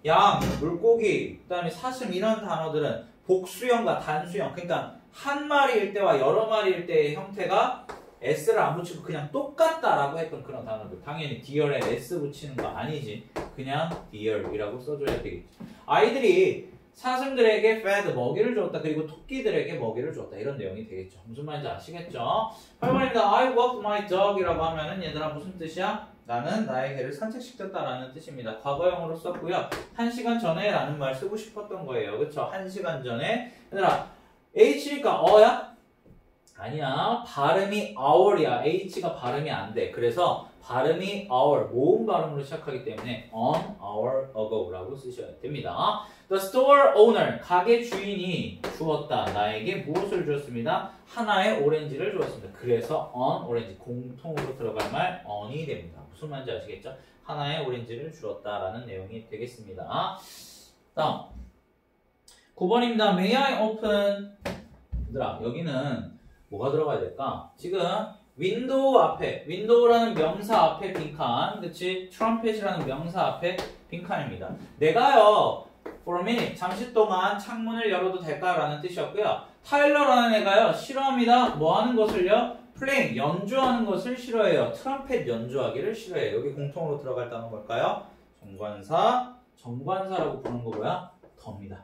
양, 물고기, 그 다음에 사슴 이런 단어들은 복수형과 단수형, 그러니까 한 마리일 때와 여러 마리일 때의 형태가 s를 안 붙이고 그냥 똑같다라고 했던 그런 단어들. 당연히 deer에 s 붙이는 거 아니지. 그냥 deer이라고 써줘야 되겠지. 아이들이 사슴들에게 fed 먹이를 줬다. 그리고 토끼들에게 먹이를 줬다. 이런 내용이 되겠죠. 무슨 말인지 아시겠죠? 8번입니다. I walked my dog 이라고 하면은 얘들아 무슨 뜻이야? 나는 나의 개를 산책시켰다라는 뜻입니다. 과거형으로 썼고요. 1시간 전에 라는 말 쓰고 싶었던 거예요. 그쵸? 1시간 전에. 얘들아 H니까 어야? 아니야. 발음이 hour이야. H가 발음이 안 돼. 그래서 발음이 our, 모음 발음으로 시작하기 때문에 on hour ago라고 쓰셔야 됩니다. The store owner, 가게 주인이 주었다. 나에게 무엇을 주었습니다? 하나의 오렌지를 주었습니다. 그래서 on 오렌지, 공통으로 들어갈 말 on이 됩니다. 무슨 말인지 아시겠죠? 하나의 오렌지를 주었다라는 내용이 되겠습니다. 다음 9번입니다. May I open? 얘들아, 여기는 뭐가 들어가야 될까? 지금 윈도우 앞에, 윈도우라는 명사 앞에 빈칸, 그치? 트럼펫이라는 명사 앞에 빈칸입니다. 내가요, for a minute, 잠시 동안 창문을 열어도 될까요? 라는 뜻이었고요. 타일러라는 애가요, 싫어합니다. 뭐 하는 것을요? playing, 연주하는 것을 싫어해요. 트럼펫 연주하기를 싫어해요. 여기 공통으로 들어갈 단어 뭘까요? 정관사, 정관사라고 부르는 거고요. 더입니다.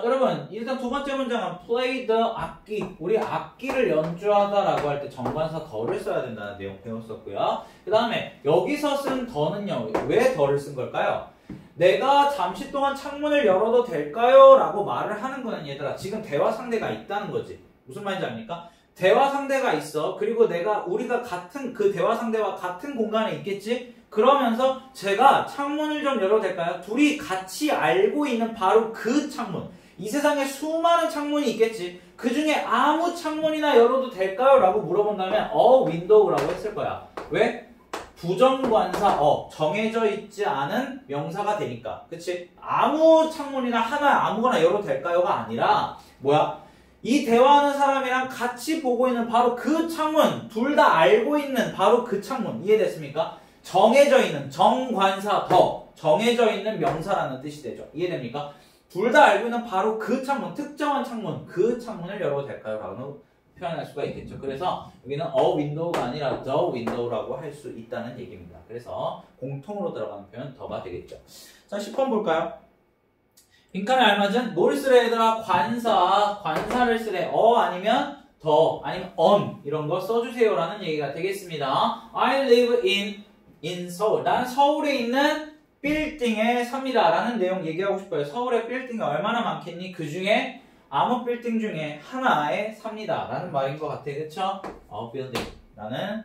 여러분 일단 두 번째 문장은 play the 악기, 우리 악기를 연주하다라고 할 때 정관사 더를 써야 된다는 내용 배웠었고요. 그 다음에 여기서 쓴 더는요, 왜 더를 쓴 걸까요? 내가 잠시 동안 창문을 열어도 될까요? 라고 말을 하는 거는 얘들아, 지금 대화 상대가 있다는 거지. 무슨 말인지 압니까? 대화 상대가 있어. 그리고 우리가 같은 그 대화 상대와 같은 공간에 있겠지? 그러면서 제가 창문을 좀 열어도 될까요? 둘이 같이 알고 있는 바로 그 창문. 이 세상에 수많은 창문이 있겠지. 그 중에 아무 창문이나 열어도 될까요? 라고 물어본다면 window라고 했을 거야. 왜? 부정관사 정해져 있지 않은 명사가 되니까. 그치? 아무 창문이나 하나 아무거나 열어도 될까요가 아니라 뭐야? 이 대화하는 사람이랑 같이 보고 있는 바로 그 창문, 둘 다 알고 있는 바로 그 창문. 이해됐습니까? 정해져 있는, 정관사 더, 정해져 있는 명사라는 뜻이 되죠. 이해됩니까? 둘 다 알고 있는 바로 그 창문, 특정한 창문, 그 창문을 열어도 될까요? 라고 표현할 수가 있겠죠. 그래서 여기는 a window가 아니라 the window라고 할 수 있다는 얘기입니다. 그래서 공통으로 들어가는 표현 더가 되겠죠. 자, 10번 볼까요? 빈칸에 알맞은 뭘 쓰래 얘들아? 관사를 쓰래. 아니면 더, 아니면 on 이런 거 써주세요 라는 얘기가 되겠습니다. I live in 서울. 나는 서울에 있는 빌딩에 삽니다 라는 내용 얘기하고 싶어요. 서울에 빌딩이 얼마나 많겠니? 그 중에 아무 빌딩 중에 하나에 삽니다 라는 말인 것 같아. 그쵸? building. 나는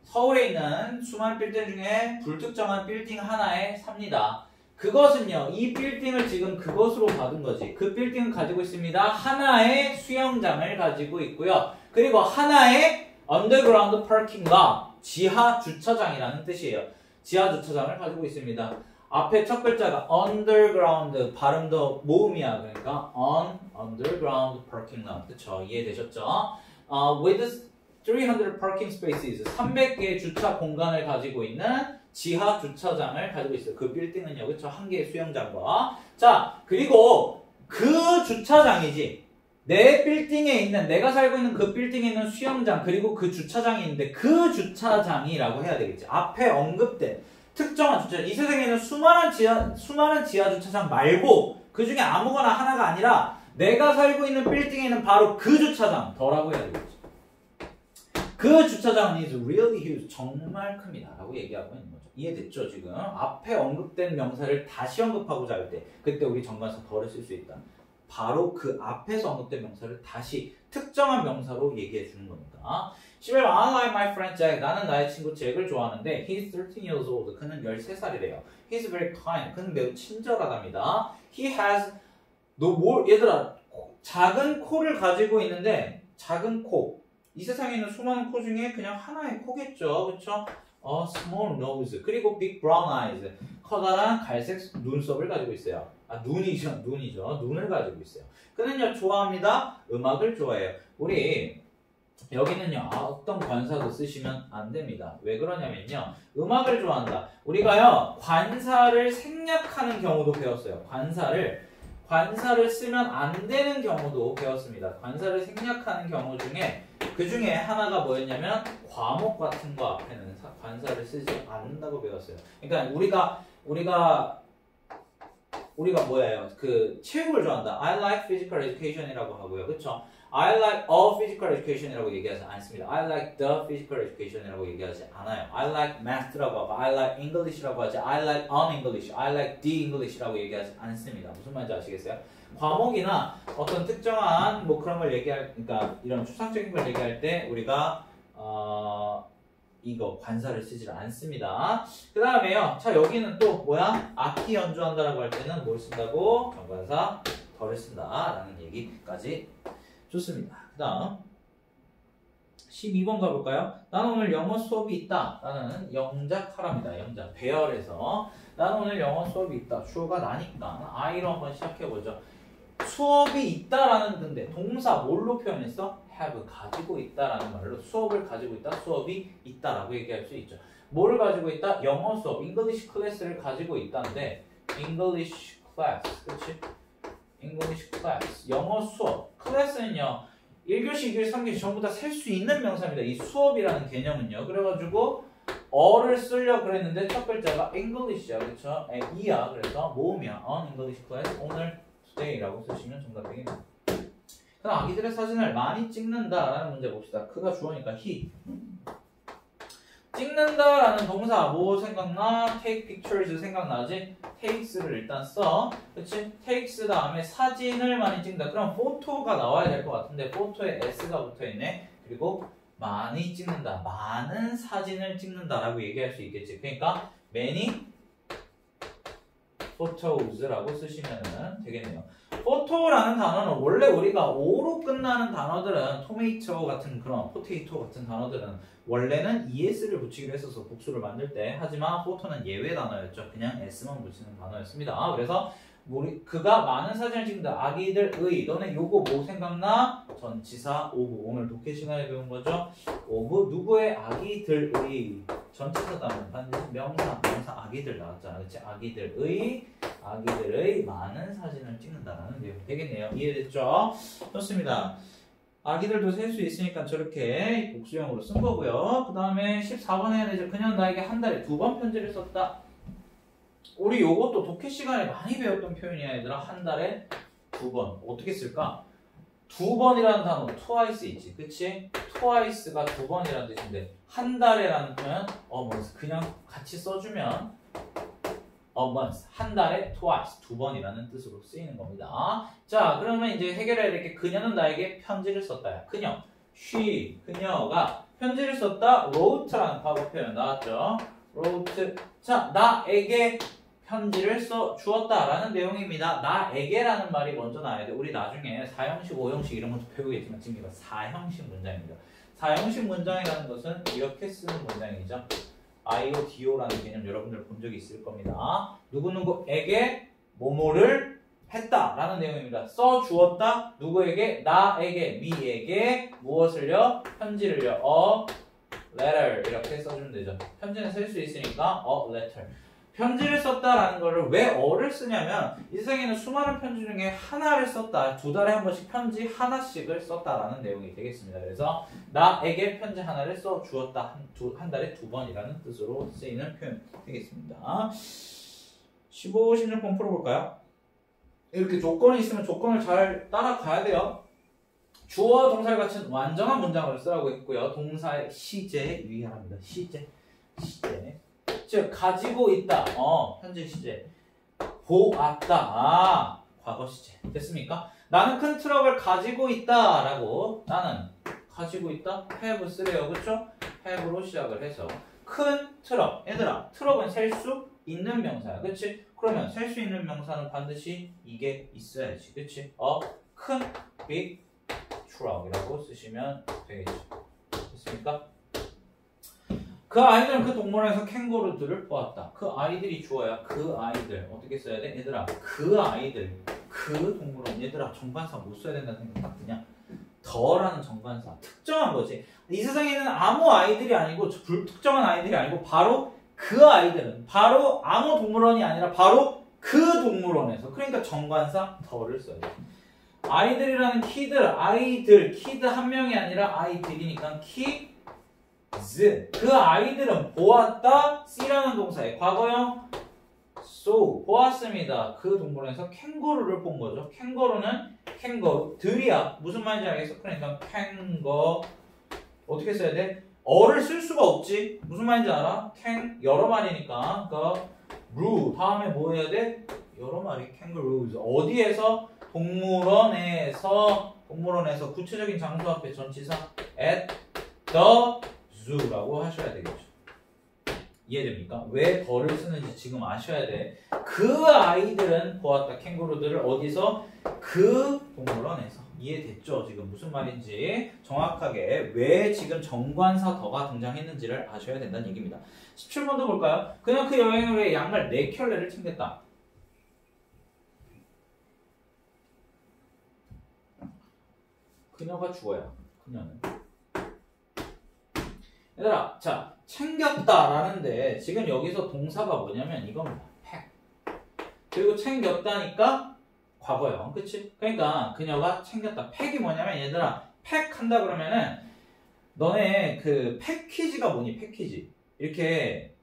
서울에 있는 수많은 빌딩 중에 불특정한 빌딩 하나에 삽니다. 그것은요, 이 빌딩을 지금 그것으로 받은 거지. 그 빌딩은 가지고 있습니다. 하나의 수영장을 가지고 있고요. 그리고 하나의 underground parking lot, 지하 주차장이라는 뜻이에요. 지하 주차장을 가지고 있습니다. 앞에 첫 글자가 underground, 발음도 모음이야. 그러니까 underground parking lot. 그쵸? 이해되셨죠? With 300 parking spaces, 300개의 주차 공간을 가지고 있는 지하 주차장을 가지고 있어요. 그 빌딩은요, 그쵸? 한 개의 수영장과. 자, 그리고 그 주차장이지. 내 빌딩에 있는, 내가 살고 있는 그 빌딩에 있는 수영장, 그리고 그 주차장이 있는데 그 주차장이라고 해야 되겠지. 앞에 언급된 특정한 주차장. 이 세상에 있는 수많은 지하 주차장 말고 그 중에 아무거나 하나가 아니라 내가 살고 있는 빌딩에 있는 바로 그 주차장, 더라고 해야 되겠지. 그 주차장은 is really huge. 정말 큽니다. 라고 얘기하고 있는 거죠. 이해됐죠, 지금? 앞에 언급된 명사를 다시 언급하고자 할 때, 그때 우리 정관사 더를 쓸 수 있다. 바로 그 앞에서 언급된 명사를 다시 특정한 명사로 얘기해 주는 겁니다. 11번, I like my friend Jack. 나는 나의 친구 잭을 좋아하는데, he's 13 years old. 그는 13살이래요. He's very kind. 그는 매우 친절하답니다. He has, 얘들아, 작은 코를 가지고 있는데, 작은 코. 이 세상에 있는 수많은 코 중에 그냥 하나의 코겠죠. 그쵸? small nose. 그리고 big brown eyes. 커다란 갈색 눈썹을 가지고 있어요. 눈이죠. 눈을 가지고 있어요. 그는요, 좋아합니다. 음악을 좋아해요. 우리, 여기는요, 어떤 관사도 쓰시면 안 됩니다. 왜 그러냐면요, 음악을 좋아한다. 우리가요, 관사를 생략하는 경우도 배웠어요. 관사를 쓰면 안 되는 경우도 배웠습니다. 관사를 생략하는 경우 중에 그 중에 하나가 뭐였냐면 과목 같은 거 앞에는 관사를 쓰지 않는다고 배웠어요. 그러니까 우리가 뭐예요? 그 체육을 좋아한다. I like physical education이라고 하고요. 그렇죠? I like a physical education이라고 얘기하지 않습니다. I like the physical education이라고 얘기하지 않아요. I like math라고 하고 I like English라고 하지 I like an English, I like the English라고 얘기하지 않습니다. 무슨 말인지 아시겠어요? 과목이나 어떤 특정한 뭐 그런 걸 그러니까 이런 추상적인 걸 얘기할 때 우리가 이거 관사를 쓰질 않습니다. 그 다음에요. 자, 여기는 또 뭐야? 악기 연주한다라고 할 때는 뭘 쓴다고? 정관사 덜을 쓴다라는 얘기까지 좋습니다. 그 다음 12번 가볼까요? 나는 오늘 영어 수업이 있다. 나는 영작하랍니다. 영작. 배열에서 나는 오늘 영어 수업이 있다. 주어가 나니까 I로 한번 시작해보죠. 수업이 있다라는 근데 동사 뭘로 표현했어? have 가지고 있다라는 말로 수업을 가지고 있다. 수업이 있다라고 얘기할 수 있죠. 뭘 가지고 있다? 영어 수업, English class를 가지고 있다는데 English class, 그렇지? English class, 영어 수업. 클래스는요 1교시, 2교시, 3교시 전부 다 셀 수 있는 명사입니다. 이 수업이라는 개념은요. 그래가지고 어를 쓰려고 그랬는데 첫 글자가 English야, 그렇죠? 이야. 그래서 모음이야. On English class, 오늘 today라고 쓰시면 정답 되겠네요. 그럼 아기들의 사진을 많이 찍는다라는 문제 봅시다. 그가 주어니까 he. 찍는다라는 동사 뭐 생각나? take pictures 생각나지? takes를 일단 써. 그치? takes 다음에 사진을 많이 찍는다. 그럼 photo가 나와야 될 것 같은데 photo에 s가 붙어있네. 그리고 많이 찍는다. 많은 사진을 찍는다라고 얘기할 수 있겠지. 그러니까 many photos라고 쓰시면 되겠네요. photo라는 단어는 원래 우리가 o로 끝나는 단어들은 tomato 같은 그런 potato 같은 단어들은 원래는 es를 붙이기로 했어서 복수를 만들 때 하지만 photo는 예외 단어였죠. 그냥 s만 붙이는 단어였습니다. 그래서 그가 많은 사진을 찍는다. 아기들의 너네 요거 뭐 생각나? 전치사 of 오늘 독해 시간에 배운 거죠. of 누구의 아기들의 전치사 다음에 반드시 명사 아기들 나왔잖아. 그치? 아기들의 많은 사진을 찍는다라는 내용이 되겠네요. 이해됐죠? 좋습니다. 아기들도 셀 수 있으니까 저렇게 복수형으로 쓴 거고요. 그 다음에 14번 해야 되죠. 그녀는 나에게 한 달에 2번 편지를 썼다. 우리 요것도 독해 시간에 많이 배웠던 표현이야 얘들아. 한 달에 2번. 어떻게 쓸까? 2번이라는 단어 twice 있지. 그치? twice가 2번이라는 뜻인데 한 달에라는 표현 그냥 같이 써주면 a month, 한 달에 twice, 2번이라는 뜻으로 쓰이는 겁니다. 자, 그러면 이제 해결해야 될 게 그녀는 나에게 편지를 썼다. 그녀, she, 그녀가 편지를 썼다. wrote라는 과거 표현 나왔죠. wrote. 자, 나에게 편지를 써 주었다라는 내용입니다. 나에게라는 말이 먼저 나와야 돼. 우리 나중에 4형식, 5형식 이런 것도 배우겠지만 지금 이거 4형식 문장입니다. 4형식 문장이라는 것은 이렇게 쓰는 문장이죠. IO, DO라는 개념 여러분들 본 적이 있을 겁니다. 누구누구에게 뭐뭐를 했다라는 내용입니다. 써주었다. 누구에게? 나에게, me에게 무엇을요? 편지를요. A letter 이렇게 써주면 되죠. 편지는 쓸 수 있으니까 a letter. 편지를 썼다라는 거를 왜 어를 쓰냐면 이 세상에는 수많은 편지 중에 하나를 썼다. 2달에 한 번씩 편지 하나씩을 썼다라는 내용이 되겠습니다. 그래서 나에게 편지 하나를 써 주었다. 한 달에 2번이라는 뜻으로 쓰이는 표현 되겠습니다. 15, 16번 풀어볼까요? 이렇게 조건이 있으면 조건을 잘 따라가야 돼요. 주어와 동사를 갖춘 완전한 문장을 쓰라고 했고요. 동사의 시제에 유의합니다. 시제. 즉 가지고 있다. 현재 시제. 보았다. 과거 시제. 됐습니까? 나는 큰 트럭을 가지고 있다 라고 나는 가지고 있다. have 쓰래요. 그쵸? have로 시작을 해서 큰 트럭. 얘들아 트럭은 셀 수 있는 명사야. 그치? 그러면 셀 수 있는 명사는 반드시 이게 있어야지. 그치? 큰 big truck이라고 쓰시면 되겠죠. 됐습니까? 그 아이들은 그 동물원에서 캥거루들을 보았다. 그 아이들이 주어야. 그 아이들. 어떻게 써야 돼? 얘들아 그 아이들. 그 동물원. 얘들아 정관사 못 써야 된다는 생각 딱 드냐? 더라는 정관사. 특정한 거지. 이 세상에는 아무 아이들이 아니고 불특정한 아이들이 아니고 바로 그 아이들은 바로 아무 동물원이 아니라 바로 그 동물원에서. 그러니까 정관사 더를 써야 돼. 아이들이라는 아이들. 키드 한 명이 아니라 아이들이니까 키 그 아이들은 보았다. C라는 동사의 과거형 so 보았습니다. 그 동물원에서 캥거루를 본 거죠. 캥거루는 캥거루들이야. 무슨 말인지 알겠어? 그러니까 어떻게 써야 돼? 어를 쓸 수가 없지. 무슨 말인지 알아? 여러 마리니까 루 다음에 뭐 해야 돼? 여러 마리 kangaroos. 어디에서? 동물원에서 구체적인 장소 앞에 전치사 at the zoo라고 하셔야 되겠죠. 이해됩니까? 왜 더를 쓰는지 지금 아셔야 돼. 그 아이들은 보았다. 캥거루들을 어디서? 그 동물원에서. 이해됐죠? 지금 무슨 말인지 정확하게 왜 지금 정관사 더가 등장했는지를 아셔야 된다는 얘기입니다. 17번도 볼까요? 그냥 그 여행을 위해 양말 4켤레를 챙겼다. 그녀가 주어야. 그녀는. 얘들아, 자, 챙겼다라는데 지금 여기서 동사가 뭐냐면 이겁니다. pack. 그리고 챙겼다니까 과거형, 그치? 그러니까 그녀가 챙겼다. 팩이 뭐냐면 얘들아, 팩 한다 그러면은 너네 그 패키지가 뭐니? 패키지. 이렇게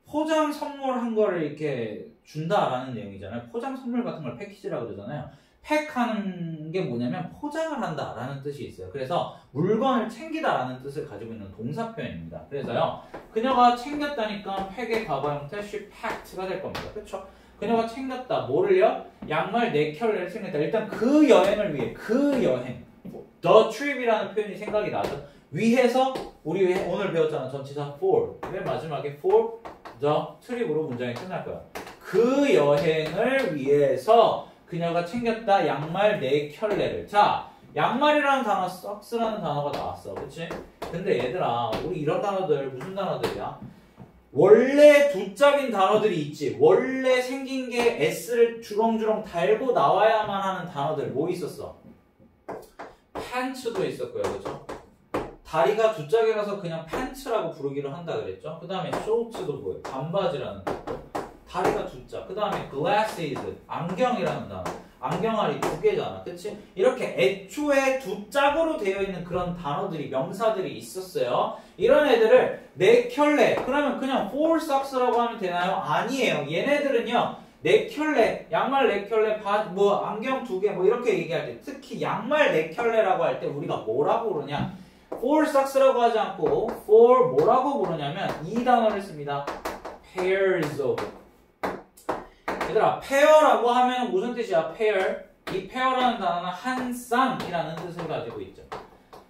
포장 선물한 거를 이렇게 준다라는 내용이잖아요. 포장 선물 같은 걸 패키지라고 그러잖아요. 팩하는 게 뭐냐면 포장을 한다라는 뜻이 있어요. 그래서 물건을 챙기다라는 뜻을 가지고 있는 동사 표현입니다. 그래서요, 그녀가 챙겼다니까 팩의 과거 형태 she packed가 될 겁니다. 그렇죠? 그녀가 챙겼다. 뭐를요? 양말 4켤레를 챙겼다. 일단 그 여행을 위해, 그 여행, the trip이라는 표현이 생각이 나죠. 위해서 우리 오늘 배웠잖아. 전치사 for. 맨 마지막에 for the trip으로 문장이 끝날 거야. 그 여행을 위해서 그녀가 챙겼다. 양말 4켤레를. 자, 양말이라는 단어, socks라는 단어가 나왔어. 그치? 근데 얘들아, 우리 이런 단어들 무슨 단어들이야? 원래 두 짝인 단어들이 있지. 원래 생긴 게 s를 주렁주렁 달고 나와야만 하는 단어들 뭐 있었어? 팬츠도 있었고요. 그죠? 다리가 두 짝이라서 그냥 팬츠라고 부르기로 한다 그랬죠? 그 다음에 쇼츠도 뭐예요? 반바지라는 단어. 다리가 두 짝. 그 다음에 glasses, 안경이라는 단어. 안경알이 2개잖아. 그치? 이렇게 애초에 두 짝으로 되어 있는 그런 단어들이, 명사들이 있었어요. 이런 애들을 4켤레. 그러면 그냥 four socks라고 하면 되나요? 아니에요. 얘네들은요. 4켤레, 양말 4켤레, 안경 2개, 뭐 이렇게 얘기할 때, 특히 양말 4켤레라고 할 때 우리가 뭐라고 부르냐? four socks라고 하지 않고 for 뭐라고 부르냐면 이 단어를 씁니다. pairs of. 얘들아, 페어라고 하면 무슨 뜻이야? 페어. 이 페어라는 단어는 한 쌍이라는 뜻을 가지고 있죠.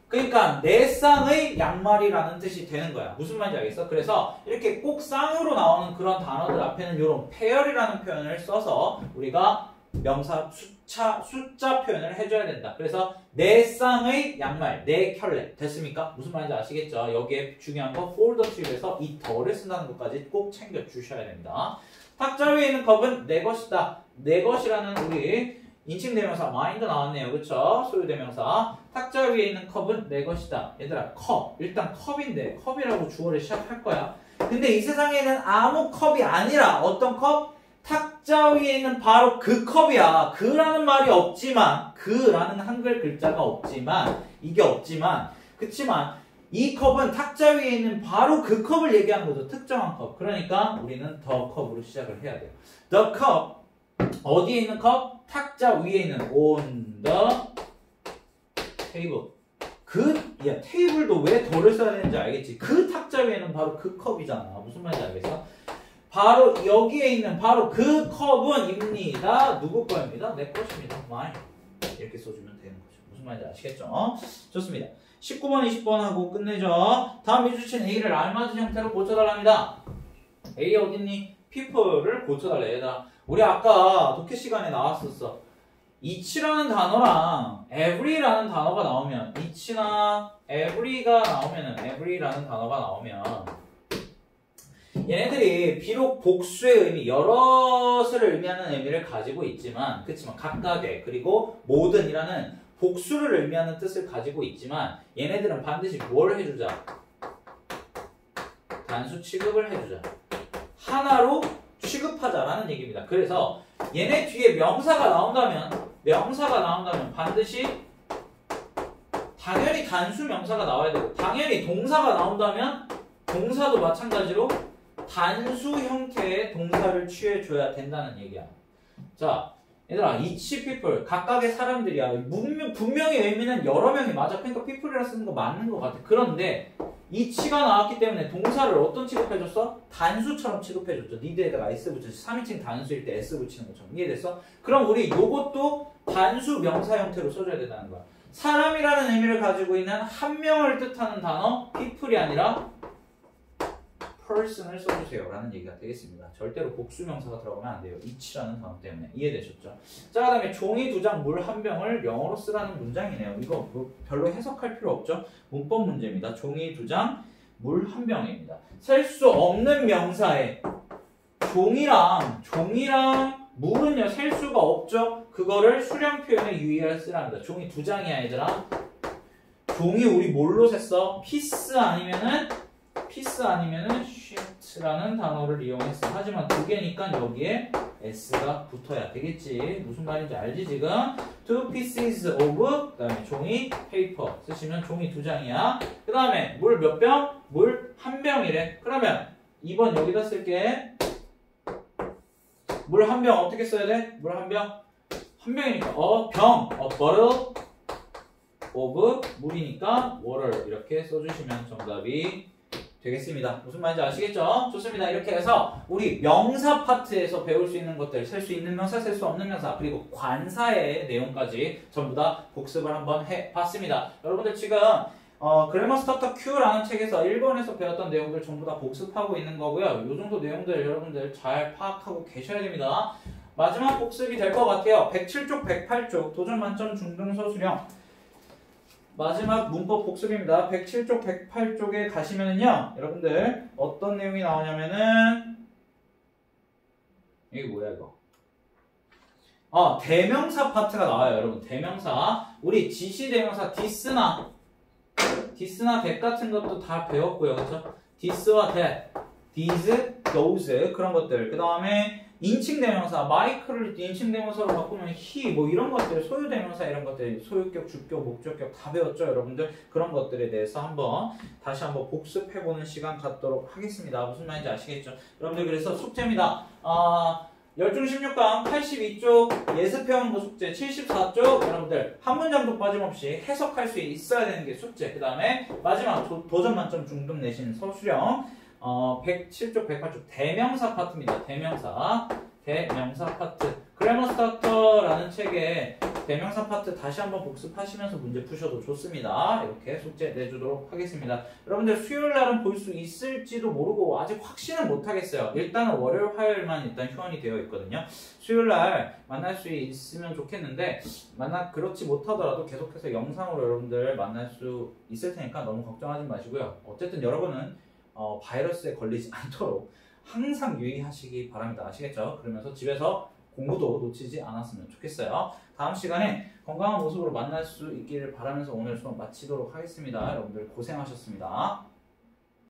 그러니까 4쌍의 양말이라는 뜻이 되는 거야. 무슨 말인지 알겠어? 그래서 이렇게 꼭 쌍으로 나오는 그런 단어들 앞에는 이런 페어이라는 표현을 써서 우리가 명사 숫자 표현을 해줘야 된다. 그래서 4쌍의 양말, 4켤레. 됐습니까? 무슨 말인지 아시겠죠? 여기에 중요한 거 for the trip에서 이 더를 쓴다는 것까지 꼭 챙겨주셔야 됩니다. 탁자 위에 있는 컵은 내 것이다. 내 것이라는 우리 인칭대명사 mind 나왔네요. 그쵸? 소유대명사. 탁자 위에 있는 컵은 내 것이다. 얘들아, 컵. 일단 컵인데 컵이라고 주어를 시작할 거야. 근데 이 세상에는 아무 컵이 아니라 어떤 컵? 탁자 위에 있는 바로 그 컵이야. 그라는 말이 없지만, 그라는 한글 글자가 없지만, 이게 없지만, 그치만 이 컵은 탁자 위에 있는 바로 그 컵을 얘기하는 거죠. 특정한 컵. 그러니까 우리는 the 컵으로 시작을 해야 돼요. the cup. 어디에 있는 컵? 탁자 위에 있는 on the table. 야, 테이블도 왜 더를 써야 되는지 알겠지? 그 탁자 위에는 바로 그 컵이잖아. 무슨 말인지 알겠어? 바로 여기에 있는 바로 그 컵은입니다. 누구 거입니다? 내 것입니다. mine. 이렇게 써주면 되는 거죠. 무슨 말인지 아시겠죠? 좋습니다. 19번, 20번 하고 끝내죠. 다음 미주친 A를 알맞은 형태로 고쳐달랍니다. A 어딨니? people를 고쳐달래. 얘들아, 우리 아까 독해 시간에 나왔었어. each라는 단어랑 every라는 단어가 나오면, each나 every가 나오면은, every라는 단어가 나오면 얘네들이 비록 복수의 의미, 여럿을 의미하는 의미를 가지고 있지만, 그렇지만 각각의, 그리고 모든이라는 복수를 의미하는 뜻을 가지고 있지만 얘네들은 반드시 뭘 해주자? 단수 취급을 해주자. 하나로 취급하자라는 얘기입니다. 그래서 얘네 뒤에 명사가 나온다면 반드시 당연히 단수 명사가 나와야 되고, 당연히 동사가 나온다면 동사도 마찬가지로 단수 형태의 동사를 취해줘야 된다는 얘기야. 자, 얘들아, each people, 각각의 사람들이야. 분명히 의미는 여러 명이 맞아. 그러니까 people이라 쓰는 거 맞는 것 같아. 그런데 each가 나왔기 때문에 동사를 어떤 취급해줬어? 단수처럼 취급해줬죠. need에다가 s 붙여서 3인칭 단수일 때 s 붙이는 것처럼. 이해됐어? 그럼 우리 요것도 단수 명사 형태로 써줘야 된다는 거야. 사람이라는 의미를 가지고 있는 한 명을 뜻하는 단어 people이 아니라 person을 써주세요 라는 얘기가 되겠습니다. 절대로 복수명사가 들어가면 안 돼요. each라는 단어 때문에. 이해되셨죠? 자, 그 다음에 종이 2장 물 1병을 영어로 쓰라는 문장이네요. 이거 뭐 별로 해석할 필요 없죠? 문법 문제입니다. 종이 2장 물 1병입니다. 셀 수 없는 명사에 종이랑 물은요 셀 수가 없죠. 그거를 수량 표현에 유의할 쓰랍니다. 종이 2장이야 얘들아. 종이 우리 뭘로 셌어? 피스 아니면은 sheet라는 단어를 이용했어. 하지만 2개니까 여기에 s가 붙어야 되겠지. 무슨 말인지 알지 지금? 2 pieces of 그다음에 종이 paper 쓰시면 종이 2장이야. 그 다음에 물 몇 병? 물 1병이래. 그러면 2번 여기다 쓸게. 물 1병 어떻게 써야 돼? 물 1병? 1병이니까 병, bottle of 물이니까 water 이렇게 써주시면 정답이 되겠습니다. 무슨 말인지 아시겠죠? 좋습니다. 이렇게 해서 우리 명사 파트에서 배울 수 있는 것들, 셀 수 있는 명사, 셀 수 없는 명사, 그리고 관사의 내용까지 전부 다 복습을 한번 해봤습니다. 여러분들 지금 그래머 스타터 Q라는 책에서 1권에서 배웠던 내용들 전부 다 복습하고 있는 거고요. 이 정도 내용들 여러분들 잘 파악하고 계셔야 됩니다. 마지막 복습이 될 것 같아요. 107쪽, 108쪽 도전 만점 중등서 수령 마지막 문법 복습입니다. 107쪽, 108쪽에 가시면은요, 여러분들 어떤 내용이 나오냐면은 이게 뭐야 이거? 대명사 파트가 나와요, 여러분. 대명사. 우리 지시대명사 this나 that 같은 것도 다 배웠고요, 그렇죠? this와 that, these, those 그런 것들. 그 다음에 인칭대명사, 마이크를 인칭대명사로 바꾸면 he, 뭐 이런 것들, 소유대명사 이런 것들, 소유격, 주격, 목적격 다 배웠죠, 여러분들? 그런 것들에 대해서 다시 한번 복습해보는 시간 갖도록 하겠습니다. 무슨 말인지 아시겠죠? 여러분들 그래서 숙제입니다. 열중 16강 82쪽 예습해온거 숙제 74쪽 여러분들 한 문장도 빠짐없이 해석할 수 있어야 되는 게 숙제. 그 다음에 마지막 도전 만점 중등 내신 서술형 107쪽, 108쪽 대명사 파트입니다. 대명사 파트. 그래머 스타터라는 책에 대명사 파트 다시 한번 복습하시면서 문제 푸셔도 좋습니다. 이렇게 숙제 내주도록 하겠습니다. 여러분들 수요일 날은 볼 수 있을지도 모르고 아직 확신은 못하겠어요. 일단은 월요일, 화요일만 일단 휴원이 되어 있거든요. 수요일 날 만날 수 있으면 좋겠는데 그렇지 못하더라도 계속해서 영상으로 여러분들 만날 수 있을 테니까 너무 걱정하지 마시고요. 어쨌든 여러분은 바이러스에 걸리지 않도록 항상 유의하시기 바랍니다. 아시겠죠? 그러면서 집에서 공부도 놓치지 않았으면 좋겠어요. 다음 시간에 건강한 모습으로 만날 수 있기를 바라면서 오늘 수업 마치도록 하겠습니다. 여러분들 고생하셨습니다.